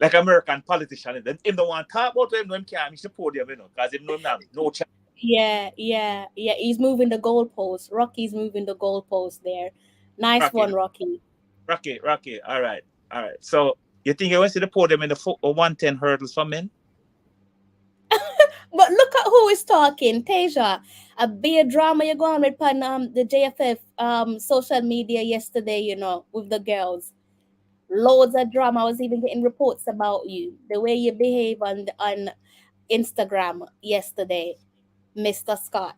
like American politician. Him don't want to talk about him. No, him can't reach the podium, you know, because him know him have no chance. Yeah. He's moving the goalpost. Rocky's moving the goalpost there. Nice Rocky. One, Rocky. Rocky. All right. So you think you want to see the podium in the 110 hurdles for men? But look at who is talking, Tasia. A big drama you're going with the JFF social media yesterday, you know, with the girls. Loads of drama. I was even getting reports about you, the way you behave on Instagram yesterday, Mr. Scott.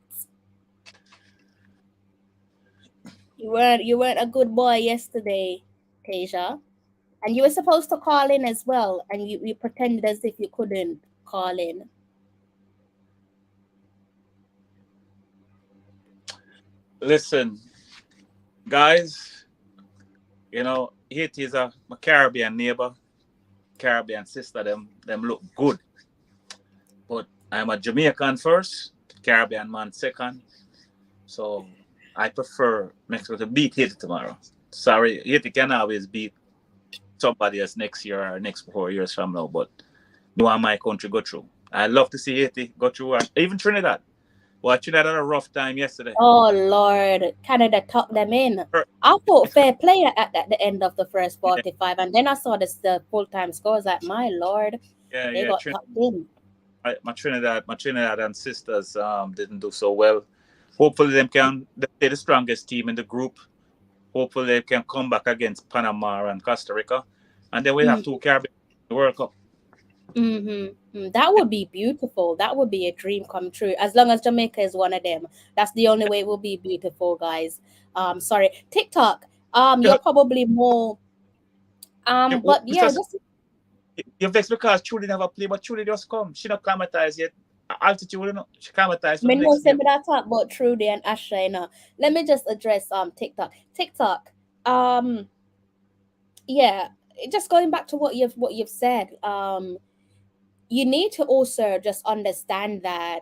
You weren't a good boy yesterday, Tasia. And you were supposed to call in as well, and you pretended as if you couldn't call in. Listen, guys, you know, Haiti is a Caribbean neighbor, Caribbean sister. Them look good. But I'm a Jamaican first, Caribbean man second. So I prefer Mexico to beat Haiti tomorrow. Sorry, Haiti can always beat somebody else next year or next 4 years from now, but no one my country go through. I love to see Haiti go through, even Trinidad. Well, Trinidad had a rough time yesterday. Oh, Lord. Canada tucked them in. I thought fair play at the end of the first 45, and then I saw the full-time scores. Like, my Lord, they got tucked in. My Trinidad and sisters didn't do so well. Hopefully they they're the strongest team in the group. Hopefully they can come back against Panama and Costa Rica. And then we have 2 Caribbean in the World Cup. That would be beautiful. That would be a dream come true. As long as Jamaica is one of them. That's the only way it will be beautiful, guys. Sorry. TikTok. You're probably more but yeah, you're vexed because Trudy never play, but Trudy just come. She not climatized yet. Altitude, you know, she climatized. Me no say me that talk about Trudy and Asha, you know. Let me just address TikTok. TikTok. Yeah, just going back to what you've said, you need to also just understand that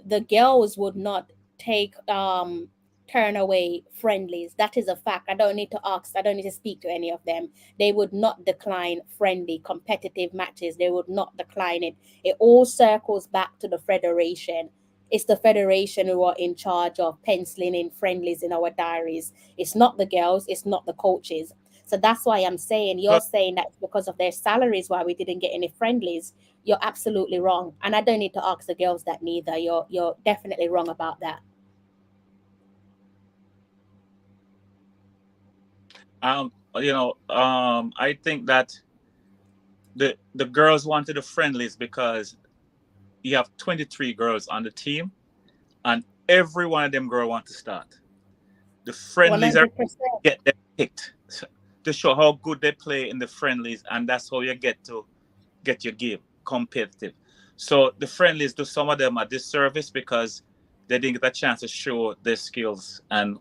the girls would not take turn away friendlies. That is a fact. I don't need to ask, I don't need to speak to any of them. They would not decline friendly competitive matches. They would not decline it. It all circles back to the federation. It's the federation who are in charge of penciling in friendlies in our diaries. It's not the girls, it's not the coaches. So that's why I'm saying, you're But saying that it's because of their salaries why we didn't get any friendlies. You're absolutely wrong, and I don't need to ask the girls that neither. You're definitely wrong about that. I think that the girls wanted the friendlies because you have 23 girls on the team, and every one of them girl want to start. The One friendlies are hundred percent. get them picked to show how good they play in the friendlies, and that's how you get to get your game competitive. So the friendlies do some of them a disservice because they didn't get a chance to show their skills and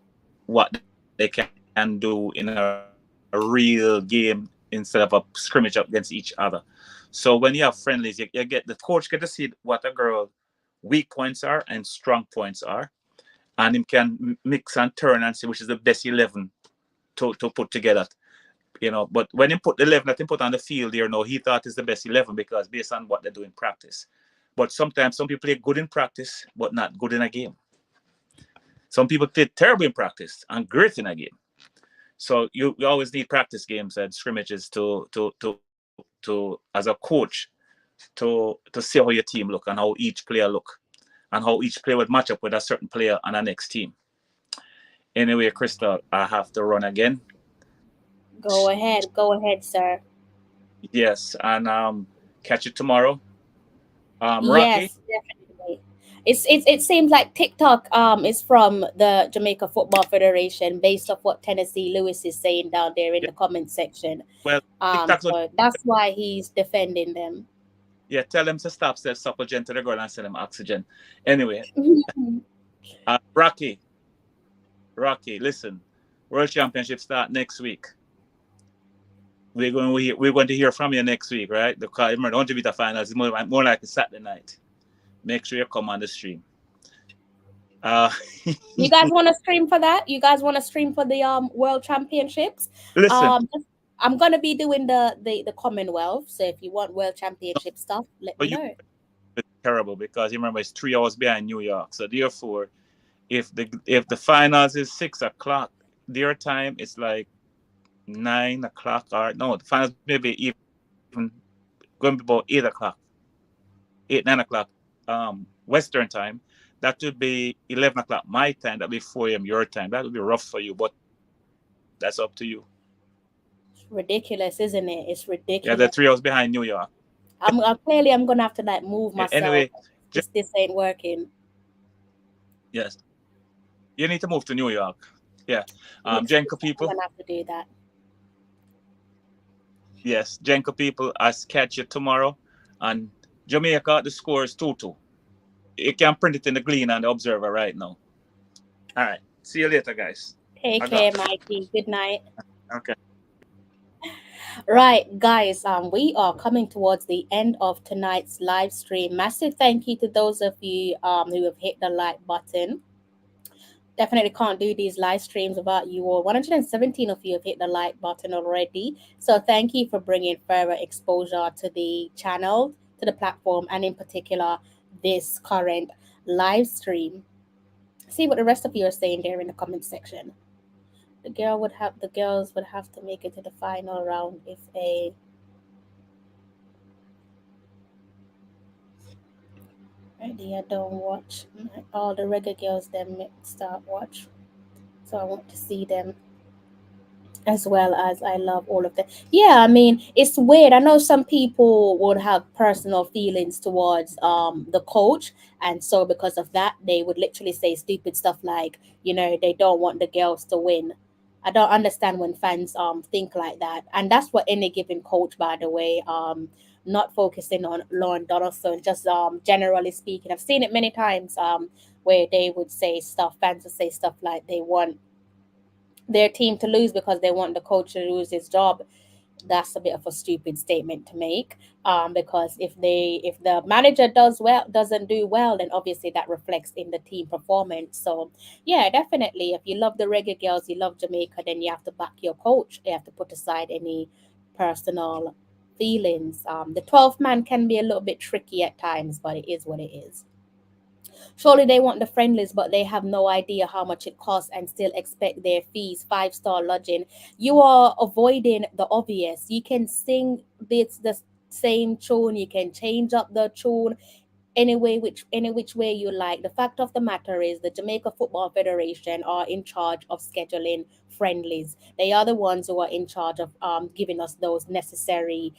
what they can do in a real game instead of a scrimmage up against each other. So when you have friendlies, you get the coach get to see what a girl weak points are and strong points are, and him can mix and turn and see which is the best 11 to put together. But when he put the 11 that he put on the field there, no, he thought is the best 11 because based on what they do in practice. But sometimes some people play good in practice, but not good in a game. Some people play terrible in practice and great in a game. So you always need practice games and scrimmages to as a coach to see how your team look and how each player look and how each player would match up with a certain player on the next team. Anyway, Crystal, I have to run again. Go ahead, sir. Yes, and catch you tomorrow. Rocky. Yes, definitely. It seems like TikTok is from the Jamaica Football Federation, based off what Tennessee Lewis is saying down there in Yeah, the comment section. well, TikTok's what. So that's why he's defending them. Yeah, tell them to stop say succogen to the girl and send them oxygen. Anyway, Rocky, listen. World Championship start next week. We're going to hear from you next week, right? Because remember, the 100 meter finals is more like a Saturday night. Make sure you come on the stream. Uh, You guys want to stream for that? You guys want to stream for the World Championships? listen, Um, I'm gonna be doing the Commonwealth. So if you want World Championship stuff, let for me you know. it's terrible because you remember it's 3 hours behind New York. So therefore, if the finals is 6 o'clock, their time it's like 9 o'clock, or no, the finals maybe even going to be about 8 o'clock, 8, 9 o'clock, Western time. That would be 11 o'clock my time. That'd be 4 a.m. your time. That would be rough for you, but that's up to you. It's ridiculous, isn't it? It's Yeah, they're ridiculous. 3 hours behind New York. I'm gonna have to like move Anyway, myself. This ain't working. yes, you need to move to New York. Yeah, Yes, Jenko I'm people. gonna have to do that. Yes, Jenko people. I catch you tomorrow. And Jamaica, the score is 2-2. You can print it in the Glean and the Observer right now. All right. See you later, guys. Take I got. care, Mikey. Good night. Okay. Right, guys, we are coming towards the end of tonight's live stream. Massive thank you to those of you who have hit the like button. Definitely can't do these live streams without you all. 117 of you have hit the like button already. So thank you for bringing further exposure to the channel, to the platform, and in particular, this current live stream. See what the rest of you are saying there in the comment section. The girls would have to make it to the final round if a ready. I don't watch all the reggae girls them start watch. So I want to see them as well as I love all of them. Yeah, I mean, it's weird. I know some people would have personal feelings towards the coach, and so because of that, they would literally say stupid stuff like, they don't want the girls to win. I don't understand when fans think like that, and that's what any given coach, by the way, not focusing on Lauren Donaldson, just generally speaking. I've seen it many times where they would say stuff, fans would say stuff like they want their team to lose because they want the coach to lose his job. That's a bit of a stupid statement to make. Because if the manager doesn't do well, then obviously that reflects in the team performance. So yeah, definitely, if you love the reggae girls, you love Jamaica, then you have to back your coach. You have to put aside any personal feelings. The 12th man can be a little bit tricky at times, but it is what it is. Surely they want the friendlies, but they have no idea how much it costs and still expect their fees, 5-star lodging. You are avoiding the obvious. You can sing the same tune, you can change up the tune, any which way you like. The fact of the matter is the Jamaica Football Federation are in charge of scheduling friendlies. They are the ones who are in charge of giving us those necessary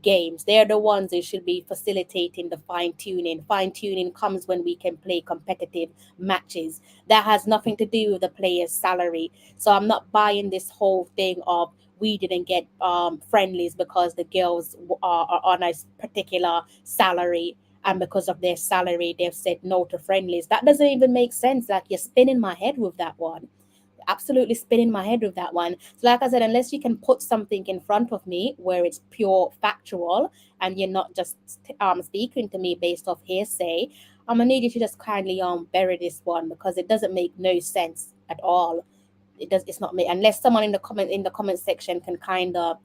games. They're the ones who should be facilitating the fine tuning. Fine tuning comes when we can play competitive matches. That has nothing to do with the player's salary. So I'm not buying this whole thing of we didn't get friendlies because the girls are on a particular salary, and because of their salary they've said no to friendlies. That doesn't even make sense. Like, you're spinning my head with that one. Absolutely spinning my head with that one. So like I said, unless you can put something in front of me where it's pure factual and you're not just speaking to me based off hearsay, I'm gonna need you to just kindly bury this one, because it doesn't make no sense at all. It's not me, unless someone in the comment section can kind of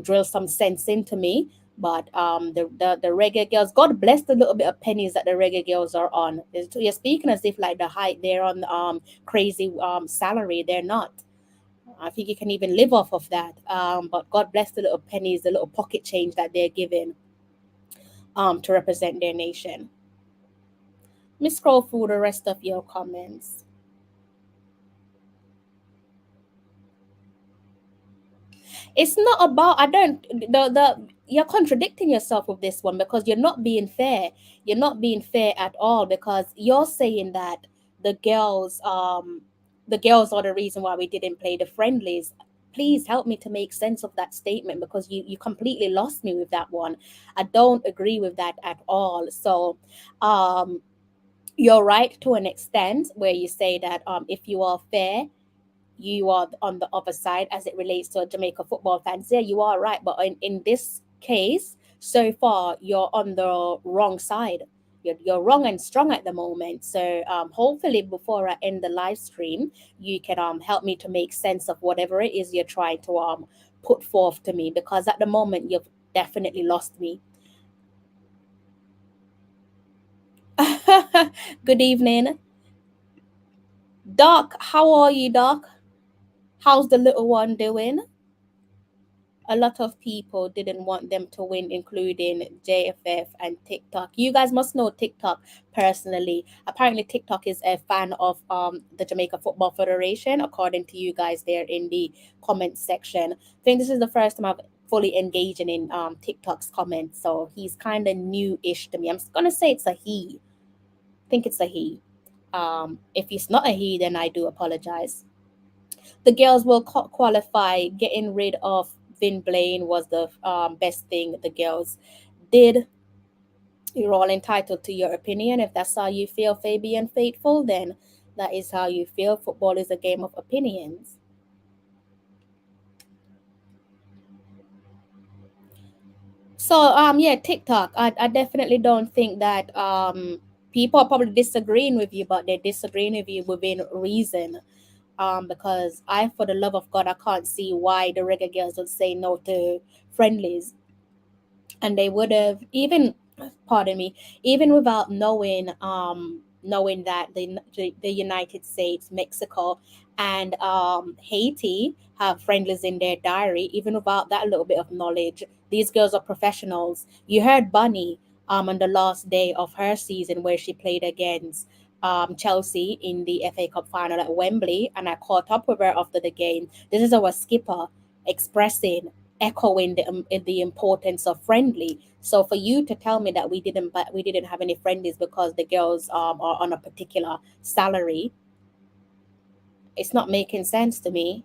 drill some sense into me. But the reggae girls, God bless the little bit of pennies that the reggae girls are on. You're speaking as if like the height they're on crazy salary. They're not. I think you can even live off of that. But God bless the little pennies, the little pocket change that they're given to represent their nation. Let me scroll through the rest of your comments. It's not about, I don't, the you're contradicting yourself with this one, because you're not being fair. You're not being fair at all, because you're saying that the girls the girls are the reason why we didn't play the friendlies. Please help me to make sense of that statement, because you completely lost me with that one. I don't agree with that at all. So you're right to an extent where you say that if you are fair, you are on the other side as it relates to Jamaica football fans. Yeah, you are right. But in this case, so far, you're on the wrong side. You're wrong and strong at the moment. So hopefully, before I end the live stream, you can help me to make sense of whatever it is you're trying to put forth to me, because at the moment, you've definitely lost me. Good evening. Doc, how are you, Doc? How's the little one doing? A lot of people didn't want them to win, including JFF and TikTok. You guys must know TikTok personally. Apparently, TikTok is a fan of the Jamaica Football Federation, according to you guys there in the comment section. I think this is the first time I've fully engaging in TikTok's comments, so he's kind of new-ish to me. I'm gonna say it's a he. I think it's a he. If it's not a he, then I do apologize. The girls will qualify. Getting rid of Vin Blaine was the best thing the girls did. You're all entitled to your opinion. If that's how you feel, Fabian Faithful, then that is how you feel. Football is a game of opinions. So yeah, TikTok. I definitely don't think that people are probably disagreeing with you, but they're disagreeing with you within reason. Because I, for the love of God, I can't see why the reggae girls would say no to friendlies, and they would have even, pardon me, even without knowing that the United States, Mexico, and Haiti have friendlies in their diary. Even without that little bit of knowledge, these girls are professionals. You heard Bunny on the last day of her season where she played against Chelsea in the FA Cup final at Wembley, and I caught up with her after the game. This is our skipper expressing, echoing the importance of friendly. So for you to tell me that we didn't have any friendlies because the girls are on a particular salary, it's not making sense to me.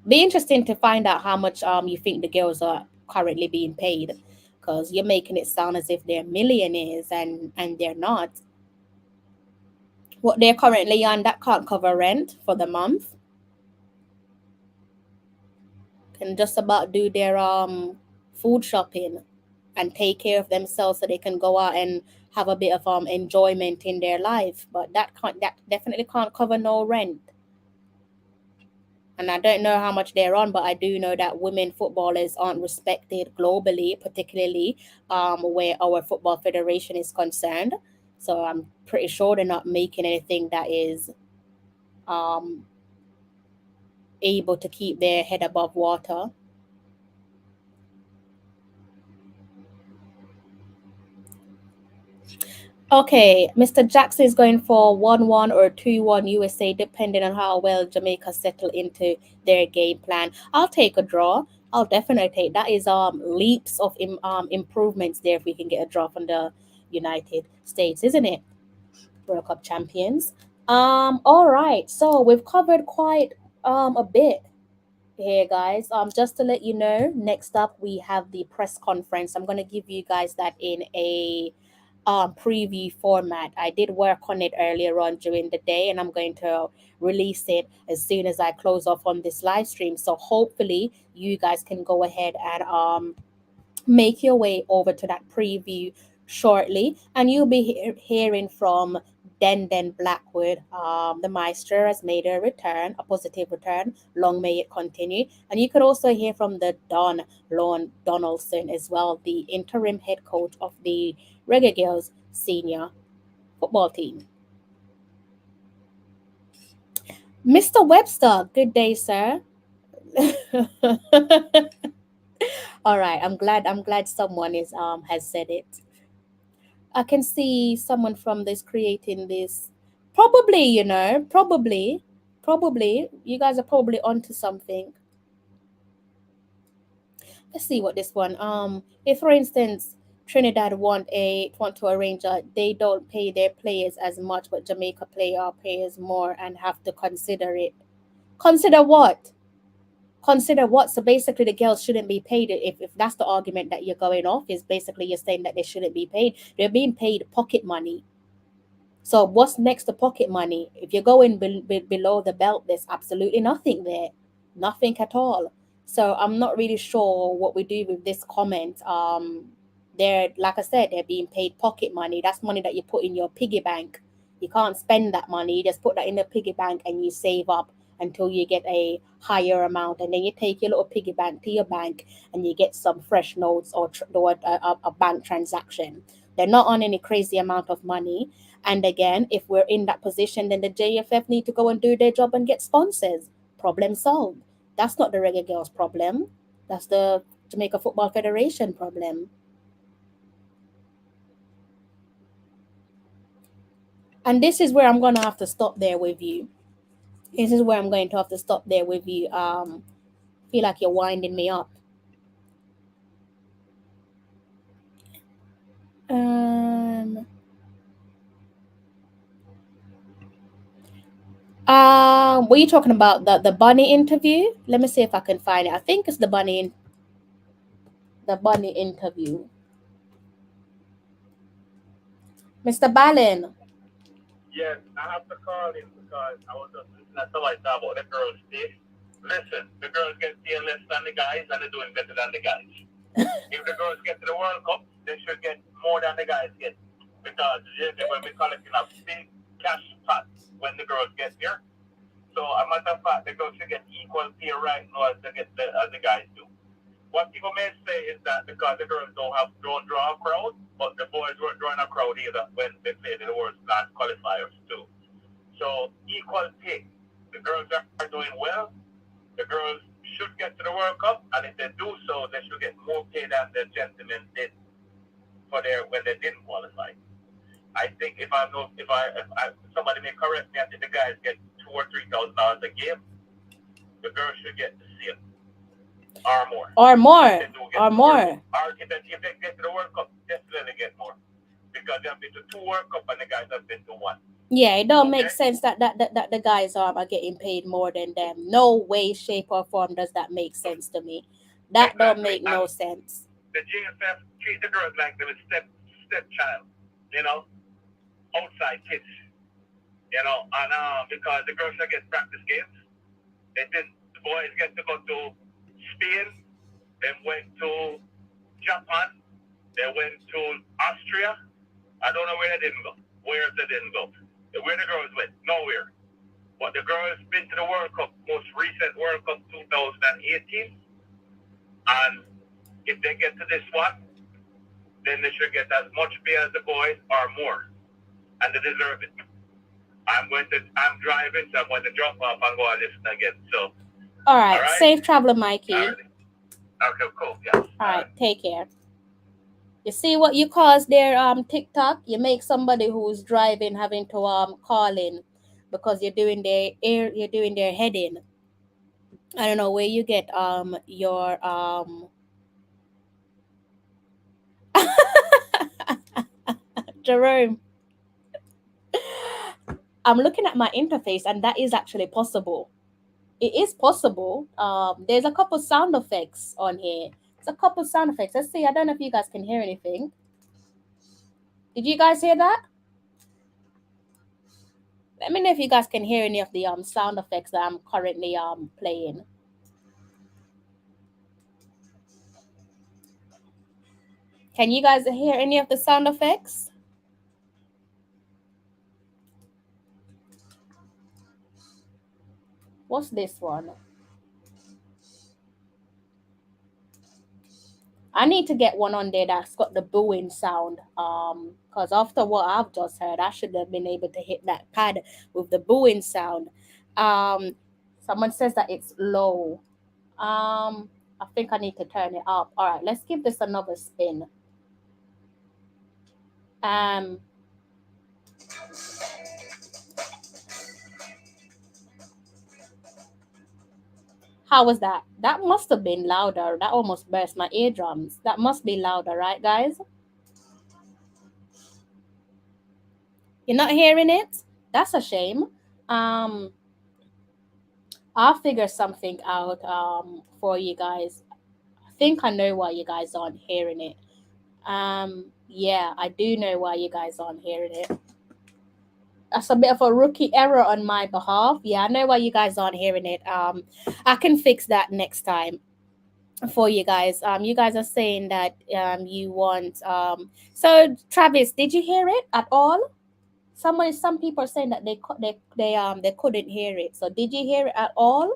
Be interesting to find out how much you think the girls are currently being paid, because you're making it sound as if they're millionaires, and they're not. What they're currently on, that can't cover rent for the month. Can just about do their food shopping and take care of themselves so they can go out and have a bit of enjoyment in their life. But that definitely can't cover no rent. And I don't know how much they're on, but I do know that women footballers aren't respected globally, particularly where our football federation is concerned. So I'm pretty sure they're not making anything that is um, able to keep their head above water. Okay, Mr. Jackson is going for 1-1 or 2-1 USA, depending on how well Jamaica settle into their game plan. I'll take a draw. I'll definitely take that. Is leaps of improvements there if we can get a draw from the United States, isn't it? World Cup champions. All right. So we've covered quite a bit here, guys. Just to let you know, next up we have the press conference. I'm gonna give you guys that in a preview format. I did work on it earlier on during the day, and I'm going to release it as soon as I close off on this live stream. So hopefully, you guys can go ahead and make your way over to that preview shortly, and you'll be hearing from Den Blackwood. The Meister has made a return, a positive return. Long may it continue. And you could also hear from the Don Lon Donaldson as well, the interim head coach of the Reggae Girls senior football team. Mr. Webster, good day, sir. All right, I'm glad someone is has said it. I can see someone from this creating this. Probably, probably. You guys are probably onto something. Let's see what this one. If for instance Trinidad want to arrange they don't pay their players as much, but Jamaica pay our players more and have to consider it. Consider what? Consider what? So basically, the girls shouldn't be paid. If that's the argument that you're going off, is basically you're saying that they shouldn't be paid. They're being paid pocket money. So what's next to pocket money? If you're going below the belt, there's absolutely nothing there, nothing at all. So I'm not really sure what we do with this comment. They're like I said, they're being paid pocket money. That's money that you put in your piggy bank. You can't spend that money. You just put that in the piggy bank and you save up until you get a higher amount, and then you take your little piggy bank to your bank and you get some fresh notes or a bank transaction. They're not on any crazy amount of money, and again, if we're in that position, then the JFF need to go and do their job and get sponsors. Problem solved. That's not the Reggae Girls' problem. That's the Jamaica Football Federation problem. And this is where I'm gonna have to stop there with you. This is where I'm going to have to stop there with you. Feel like you're winding me up. Um. Were you talking about the bunny interview? Let me see if I can find it. I think it's the bunny interview. Mr. Ballin. Yes, I have to call in because I was just listening to somebody talk about the girls' day. Listen, the girls get paid less than the guys, and they're doing better than the guys. If the girls get to the World Cup, they should get more than the guys get. Because when we collecting a big cash pot when the girls get there. So a matter of fact, the girls should get equal pay right now as the guys do. What people may say is that because the girls don't draw a crowd, but the boys weren't drawing a crowd either when they played in the World Class qualifiers too. So equal pay. The girls are doing well. The girls should get to the World Cup, and if they do so, they should get more pay than the gentlemen did for when they didn't qualify. I think if somebody may correct me, I think the guys get $2,000 or $3,000 a game. The girls should get the same or more. Or more. Or if they get to the World Cup, definitely get more. Because they have been to 2 World Cup and the guys have been to 1. Yeah, it don't make sense that the guys are getting paid more than them. No way, shape, or form does that make sense to me. That don't make no sense. The JFF treat the girls like they're a stepchild, outside kids. You know, and because the girls get practice games, they did the boys get to go to Spain, they went to Japan, they went to Austria. I don't know where they didn't go. Where they didn't go. Where the girls went, nowhere. But the girls been to the World Cup, most recent World Cup 2018. And if they get to this one, then they should get as much pay as the boys or more. And they deserve it. I'm driving, so I'm going to drop off and go and listen again. So All right. Safe travel, Mikey. All right. Okay, cool. Yeah. All right. Take care. You see what you cause there, TikTok? You make somebody who's driving having to call in because you're doing their heading. I don't know where you get your Jerome. I'm looking at my interface and that is actually possible. It is possible. There's a couple sound effects on here. It's a couple sound effects. Let's see. I don't know if you guys can hear anything. Did you guys hear that? Let me know if you guys can hear any of the sound effects that I'm currently playing. Can you guys hear any of the sound effects? What's this one? I need to get one on there that's got the booing sound. Because after what I've just heard, I should have been able to hit that pad with the booing sound. Someone says that it's low. I think I need to turn it up. All right, let's give this another spin. How was that? That must have been louder. That almost burst my eardrums. That must be louder, right, guys? You're not hearing it? That's a shame. I'll figure something out for you guys. I think I know why you guys aren't hearing it. Yeah, I do know why you guys aren't hearing it. That's a bit of a rookie error on my behalf. Yeah, I know why you guys aren't hearing it. I can fix that next time for you guys. You guys are saying that you want so Travis, did you hear it at all? Some people are saying that they couldn't hear it. So did you hear it at all?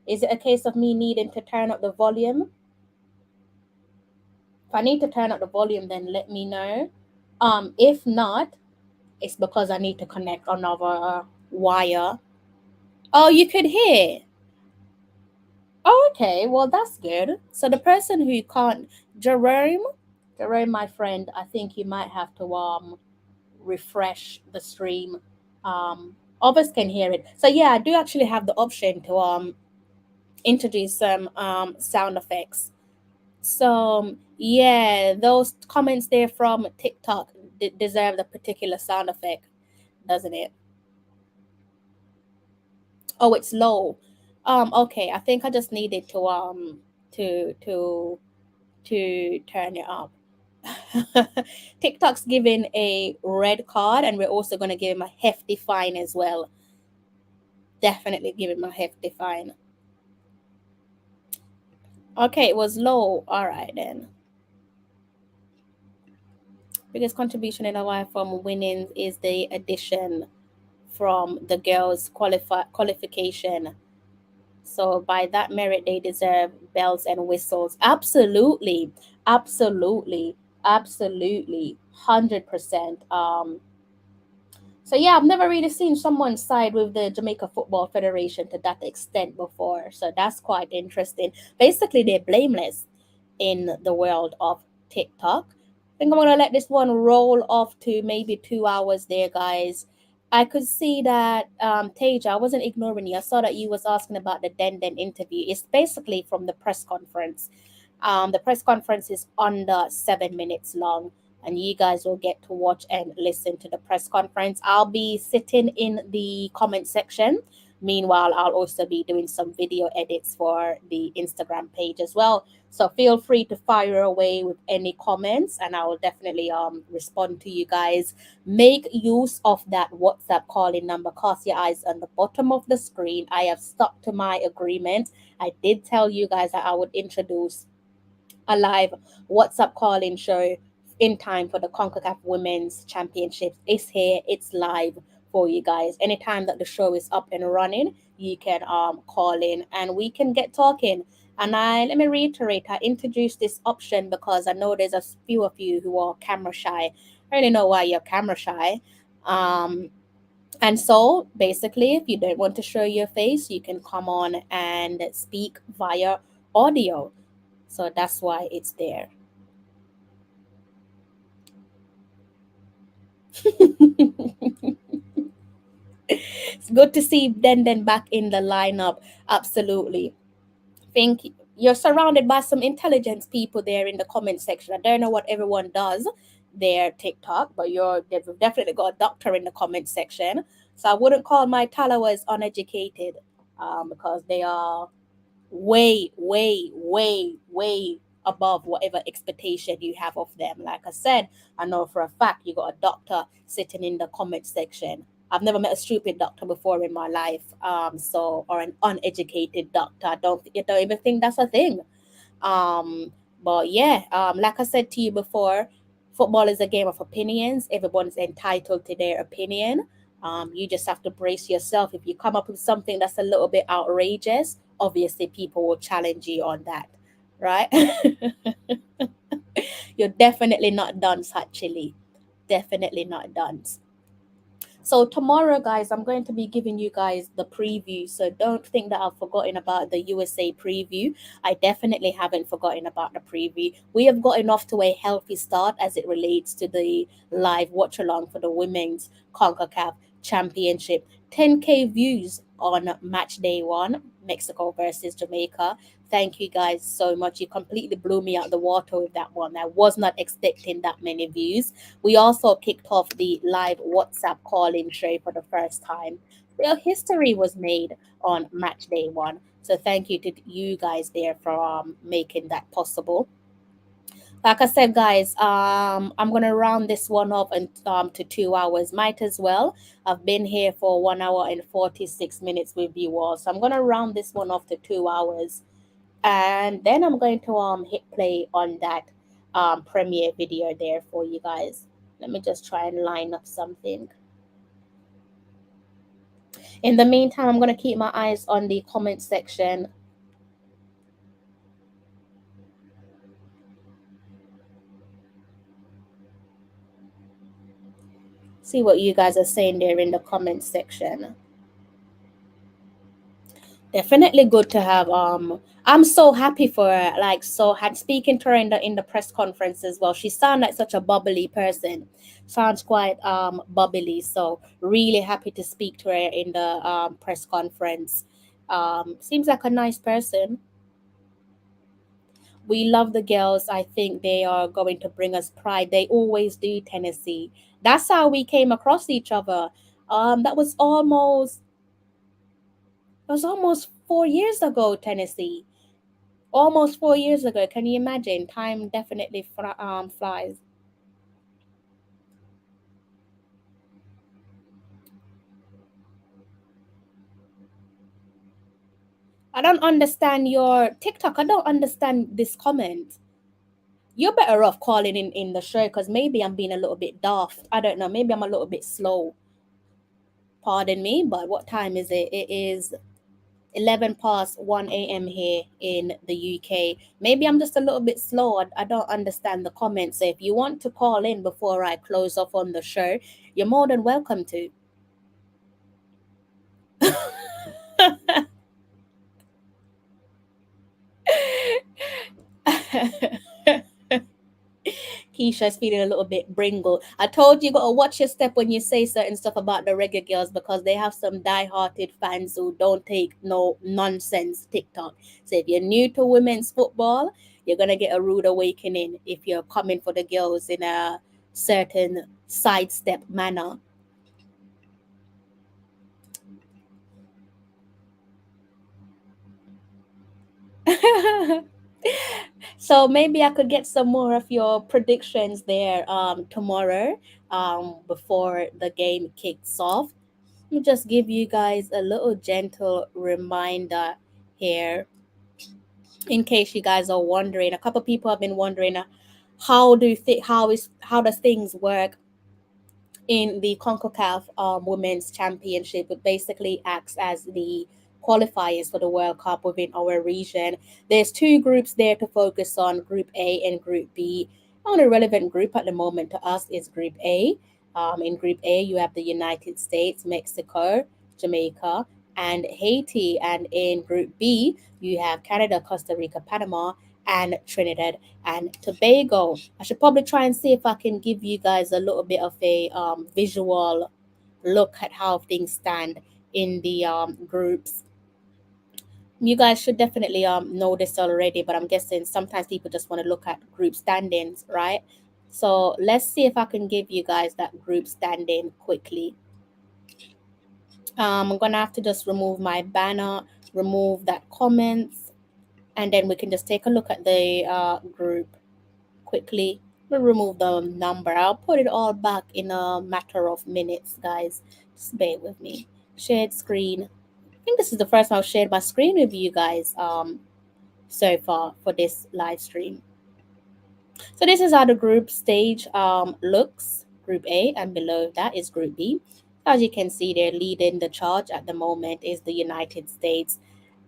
Is it a case of me needing to turn up the volume? If I need to turn up the volume, then let me know. If not, it's because I need to connect another wire. Oh, you could hear. Oh, okay. Well, that's good. So the person who can't, Jerome, my friend, I think you might have to refresh the stream. Others can hear it. So yeah, I do actually have the option to introduce some sound effects. So yeah, those comments there from TikTok deserve the particular sound effect, doesn't it? Oh, it's low. Okay, I think I just needed to turn it up. TikTok's giving a red card, and we're also going to give him a hefty fine as well. Definitely give him a hefty fine. Okay, it was low. All right then. Biggest contribution in Hawaii from winning is the addition from the girls' qualification. So by that merit, they deserve bells and whistles. Absolutely, absolutely, absolutely, 100%. So yeah, I've never really seen someone side with the Jamaica Football Federation to that extent before. So that's quite interesting. Basically, they're blameless in the world of TikTok. I think I'm gonna let this one roll off to maybe 2 hours there, guys. I could see that Taja, I wasn't ignoring you. I saw that you was asking about the Den interview. It's basically from the press conference. The press conference is under 7 minutes long, and you guys will get to watch and listen to the press conference. I'll be sitting in the comment section. Meanwhile, I'll also be doing some video edits for the Instagram page as well. So feel free to fire away with any comments, and I will definitely respond to you guys. Make use of that WhatsApp calling number. Cast your eyes on the bottom of the screen. I have stuck to my agreement. I did tell you guys that I would introduce a live WhatsApp calling show in time for the CONCACAF Women's Championship. It's here, it's live for you guys. Anytime that the show is up and running, you can call in and we can get talking. And I let me reiterate, I introduced this option because I know there's a few of you who are camera shy. I really know why you're camera shy. And so basically, if you don't want to show your face, you can come on and speak via audio. So that's why it's there. It's good to see Den back in the lineup. Absolutely. Think you're surrounded by some intelligence people there in the comment section. I don't know what everyone does there TikTok, but they've definitely got a doctor in the comment section. So I wouldn't call my followers uneducated, because they are way, way, way, way above whatever expectation you have of them. Like I said, I know for a fact you got a doctor sitting in the comment section. I've never met a stupid doctor before in my life. Or an uneducated doctor. You don't even think that's a thing. But yeah, like I said to you before, football is a game of opinions. Everyone's entitled to their opinion. You just have to brace yourself. If you come up with something that's a little bit outrageous, obviously people will challenge you on that, right? You're definitely not done, actually. Definitely not done. So tomorrow, guys, I'm going to be giving you guys the preview. So don't think that I've forgotten about the USA preview. I definitely haven't forgotten about the preview. We have gotten off to a healthy start as it relates to the live watch along for the Women's CONCACAF Championship. 10K views on match day one, Mexico versus Jamaica. Thank you guys so much. You completely blew me out the water with that one. I was not expecting that many views. We also kicked off the live WhatsApp call-in show for the first time. Real history was made on match day one. So thank you to you guys there for making that possible. Like I said, guys, I'm gonna round this one up and to 2 hours. Might as well. I've been here for 1 hour and 46 minutes with you all, so I'm gonna round this one off to 2 hours, and then I'm going to hit play on that premiere video there for you guys. Let me just try and line up something. In the meantime, I'm going to keep my eyes on the comment section. See what you guys are saying there in the comment section. Definitely good to have I'm so happy for her. Like, so had speaking to her in the press conference as well. She sounded like such a bubbly person. Sounds quite bubbly. So really happy to speak to her in the press conference. Seems like a nice person. We love the girls. I think they are going to bring us pride. They always do, Tennessee. That's how we came across each other. That was almost It was almost 4 years ago, Tennessee. Almost 4 years ago. Can you imagine? Time definitely flies. I don't understand your TikTok. I don't understand this comment. You're better off calling in the show because maybe I'm being a little bit daft. I don't know. Maybe I'm a little bit slow. Pardon me, but what time is it? It is 11 past 1 a.m. here in the UK. Maybe I'm just a little bit slow. I don't understand the comments. So if you want to call in before I close off on the show, you're more than welcome to. Keisha's feeling a little bit bringle. I told you, gotta watch your step when you say certain stuff about the reggae girls because they have some die-hearted fans who don't take no nonsense TikTok. So if you're new to women's football, you're gonna get a rude awakening if you're coming for the girls in a certain sidestep manner. So maybe I could get some more of your predictions there tomorrow before the game kicks off. Let me just give you guys a little gentle reminder here in case you guys are wondering. A couple people have been wondering how do you think how does things work in the CONCACAF Women's Championship. It basically acts as the qualifiers for the World Cup within our region. There's two groups there to focus on, Group A and Group B. Only relevant group at the moment to us is Group A. In Group A, you have the United States, Mexico, Jamaica, and Haiti. And in Group B, you have Canada, Costa Rica, Panama, and Trinidad and Tobago. I should probably try and see if I can give you guys a little bit of a visual look at how things stand in the groups. You guys should definitely know this already, but I'm guessing sometimes people just want to look at group standings, right? So let's see if I can give you guys that group standing quickly. I'm gonna have to just remove my banner, remove that comments, and then we can just take a look at the group quickly. We'll remove the number. I'll put it all back in a matter of minutes, guys. Just bear with me. Shared screen. I think this is the first time I've shared my screen with you guys so far for this live stream. So this is how the group stage looks. Group A, and below that is Group B. As you can see, they're leading the charge at the moment is the United States.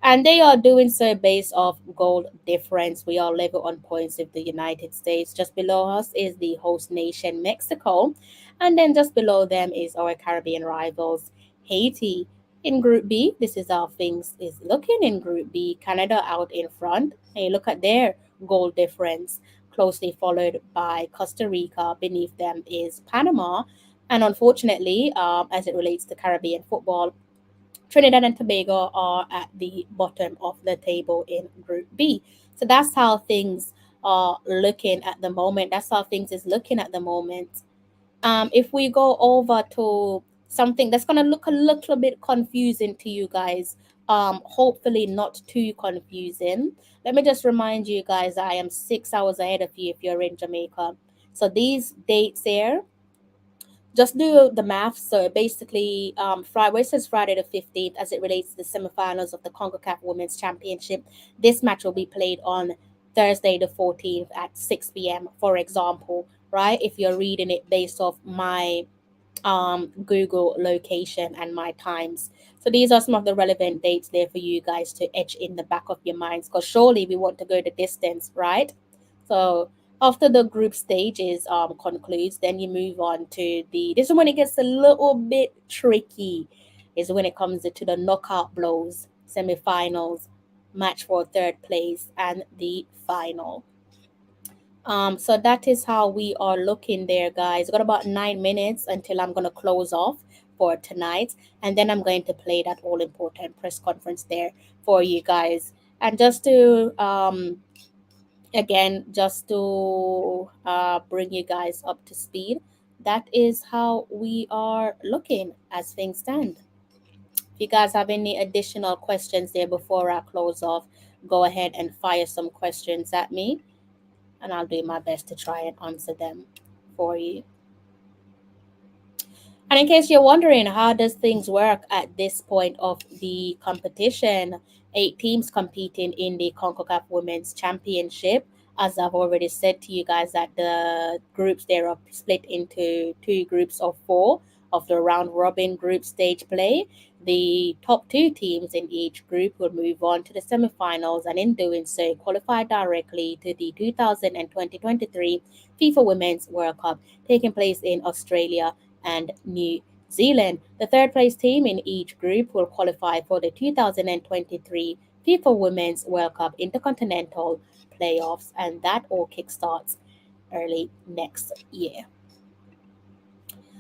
And they are doing so based off goal difference. We are level on points with the United States. Just below us is the host nation, Mexico. And then just below them is our Caribbean rivals, Haiti. In Group B, this is how things is looking in Group B. Canada out in front. And you look at their goal difference, closely followed by Costa Rica. Beneath them is Panama. And unfortunately, as it relates to Caribbean football, Trinidad and Tobago are at the bottom of the table in Group B. So that's how things are looking at the moment. That's how things is looking at the moment. If we go over to something that's gonna look a little bit confusing to you guys, hopefully not too confusing. Let me just remind you guys, I am 6 hours ahead of you if you're in Jamaica. So these dates here, just do the math. So basically, Friday, where it says Friday the 15th, as it relates to the semifinals of the CONCACAF Women's Championship, this match will be played on Thursday the 14th at 6 p.m., for example, right? If you're reading it based off my Google location and my times. So these are some of the relevant dates there for you guys to etch in the back of your minds, because surely we want to go the distance, right? So after the group stages concludes, then you move on to the, this is when it gets a little bit tricky, is when it comes to the knockout blows, semifinals, match for third place, and the final. So that is how we are looking there, guys. Got about 9 minutes until I'm gonna close off for tonight, and then I'm going to play that all important press conference there for you guys. And just to again, just to bring you guys up to speed, that is how we are looking as things stand. If you guys have any additional questions there before I close off, go ahead and fire some questions at me, and I'll do my best to try and answer them for you. And in case you're wondering, how does things work at this point of the competition? 8 teams competing in the CONCACAF Women's Championship. As I've already said to you guys, that the groups there are split into two groups of four of the round robin group stage play. The top two teams in each group will move on to the semifinals, and in doing so, qualify directly to the 2023 FIFA Women's World Cup taking place in Australia and New Zealand. The third place team in each group will qualify for the 2023 FIFA Women's World Cup Intercontinental playoffs, and that all kickstarts early next year.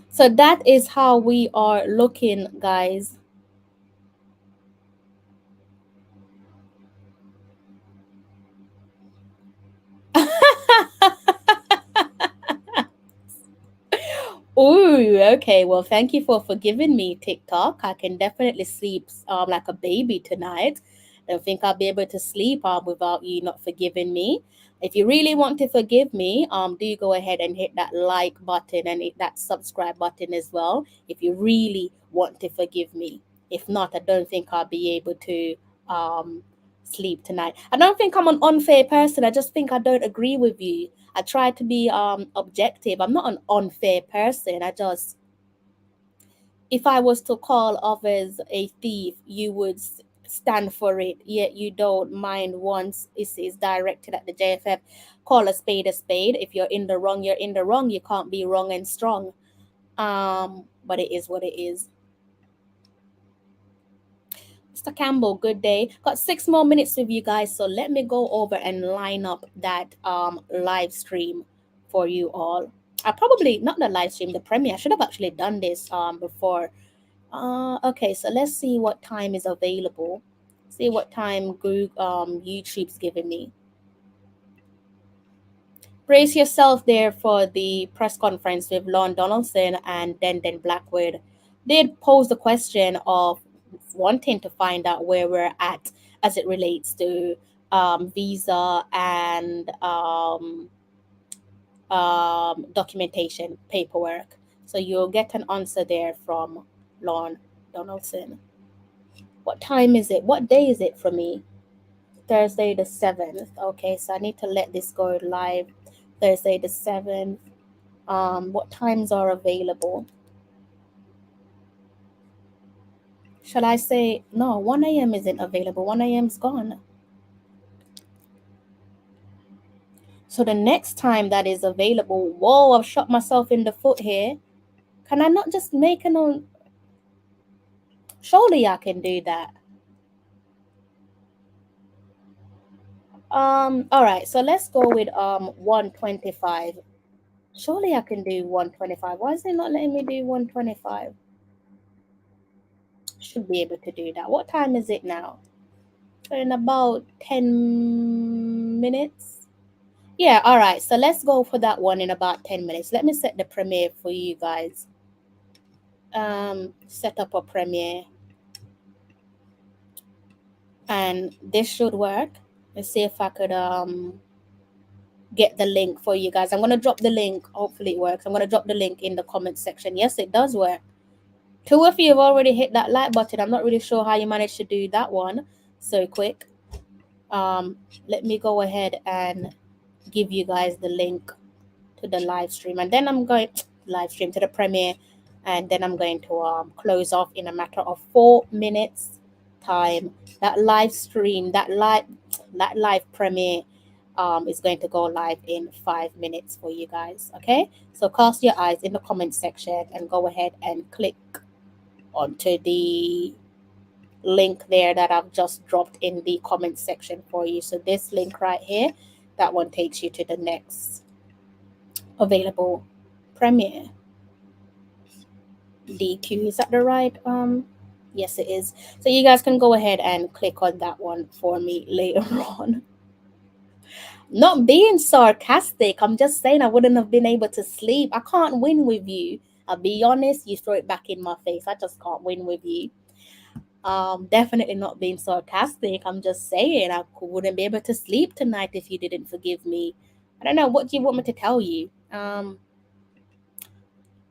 So that is how we are looking, guys. Ooh, okay. Well, thank you for forgiving me, TikTok. I can definitely sleep like a baby tonight. don't think I'll be able to sleep without you not forgiving me. If you really want to forgive me, do go ahead and hit that like button and hit that subscribe button as well. If you really want to forgive me. If not, I don't think I'll be able to sleep tonight. I don't think I'm an unfair person. I just think I don't agree with you. I try to be objective. I'm not an unfair person. I just, if I was to call others a thief, you would stand for it. Yet you don't mind once it is directed at the JFF. Call a spade a spade. If you're in the wrong, you're in the wrong. You can't be wrong and strong. But it is what it is. Mr. Campbell, good day. Got 6 more minutes with you guys, so let me go over and line up that live stream for you all. I probably not the live stream, the premiere. I should have actually done this before. Okay, so let's see what time is available. See what time Google YouTube's giving me. Brace yourself there for the press conference with Lon Donaldson and then Blackwood. They'd pose the question of wanting to find out where we're at as it relates to visa and documentation paperwork. So you'll get an answer there from Lon Donaldson. What time is it? What day is it for me? Thursday the 7th. Okay, so I need to let this go live Thursday the 7th. What times are available? Shall I say, no, 1 a.m. isn't available. 1 a.m.'s gone. So the next time that is available, whoa, I've shot myself in the foot here. Can I not just make an own? Surely I can do that. All right, so let's go with 125. Surely I can do 125. Why is it not letting me do 125? Should be able to do that. What time is it now? In about 10 minutes. Yeah, all right. So let's go for that one in about 10 minutes. Let me set the premiere for you guys. Set up a premiere. And this should work. Let's see if I could get the link for you guys. I'm going to drop the link. Hopefully it works. I'm going to drop the link in the comment section. Yes, it does work. 2 of you have already hit that like button. I'm not really sure how you managed to do that one so quick. Let me go ahead and give you guys the link to the live stream, and then I'm going live stream to the premiere, and then I'm going to close off in a matter of 4 minutes time. That live stream, that live premiere is going to go live in 5 minutes for you guys. Okay, so cast your eyes in the comment section and go ahead and click onto the link there that I've just dropped in the comment section for you. So this link right here, that one takes you to the next available premiere. DQ, is that the right yes it is. So you guys can go ahead and click on that one for me later on. Not being sarcastic, I'm just saying I wouldn't have been able to sleep. I can't win with you. I'll be honest, you throw it back in my face. I just can't win with you. Definitely not being sarcastic. I'm just saying I wouldn't be able to sleep tonight if you didn't forgive me. I don't know, what do you want me to tell you?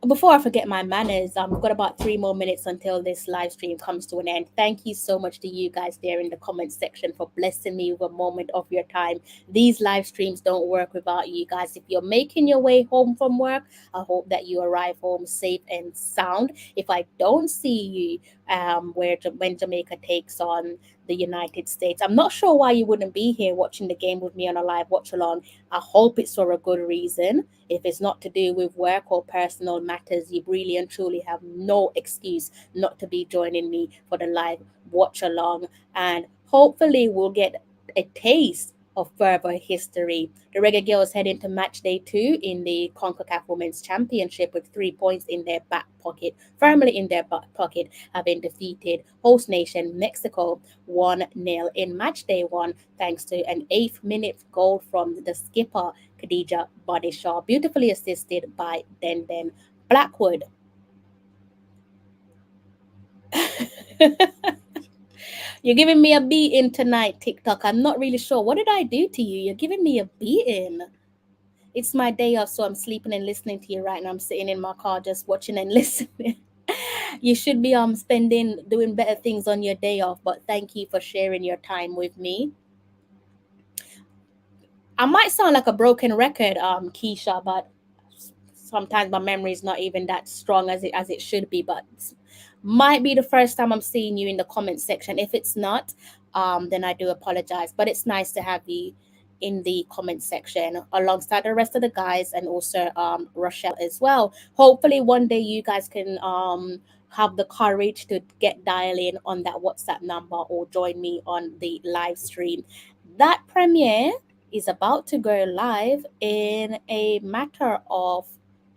Before I forget my manners, I've got about 3 more minutes until this live stream comes to an end. Thank you so much to you guys there in the comment section for blessing me with a moment of your time. These live streams don't work without you guys. If you're making your way home from work, I hope that you arrive home safe and sound. If I don't see you when Jamaica takes on the United States, I'm not sure why you wouldn't be here watching the game with me on a live watch along. I hope it's for a good reason. If it's not to do with work or personal matters, you really and truly have no excuse not to be joining me for the live watch along. And hopefully we'll get a taste of further history. The Reggae Girls head into match day 2 in the CONCACAF Women's Championship with 3 points in their back pocket, firmly in their back pocket, having defeated host nation Mexico 1-0 in match day 1, thanks to an 8th minute goal from the skipper Khadija Bodyshaw, beautifully assisted by Den Blackwood. You're giving me a beating tonight, TikTok. I'm not really sure. What did I do to you? You're giving me a beating. It's my day off, so I'm sleeping and listening to you right now. I'm sitting in my car just watching and listening. You should be doing better things on your day off, but thank you for sharing your time with me. I might sound like a broken record, Keisha, but sometimes my memory is not even that strong as it should be. But might be the first time I'm seeing you in the comment section. If it's not, then I do apologize. But it's nice to have you in the comment section alongside the rest of the guys and also Rochelle as well. Hopefully one day you guys can have the courage to get dialing on that WhatsApp number or join me on the live stream. That premiere is about to go live in a matter of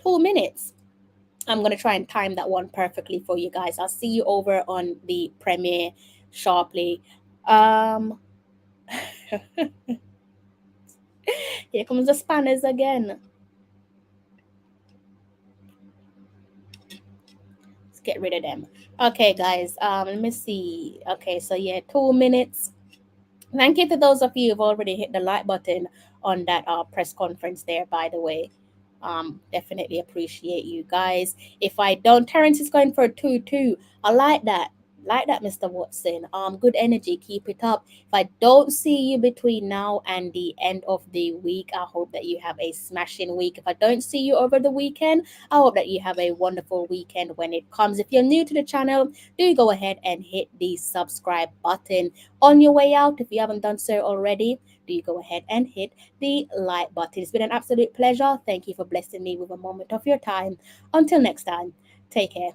2 minutes. I'm going to try and time that one perfectly for you guys. I'll see you over on the premiere sharply. Here comes the spanners again. Let's get rid of them. Okay, guys. Let me see. Okay, so yeah, 2 minutes. Thank you to those of you who've already hit the like button on that press conference there, by the way. Definitely appreciate you guys. If I don't, Terrence is going for a 2-2. I like that. Like that, Mr. Watson. Good energy. Keep it up. If I don't see you between now and the end of the week, I hope that you have a smashing week. If I don't see you over the weekend, I hope that you have a wonderful weekend when it comes. If you're new to the channel, do go ahead and hit the subscribe button. On your way out, if you haven't done so already, do go ahead and hit the like button. It's been an absolute pleasure. Thank you for blessing me with a moment of your time. Until next time, take care.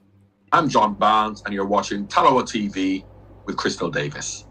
I'm John Barnes, and you're watching Talawa TV with Crystal Davis.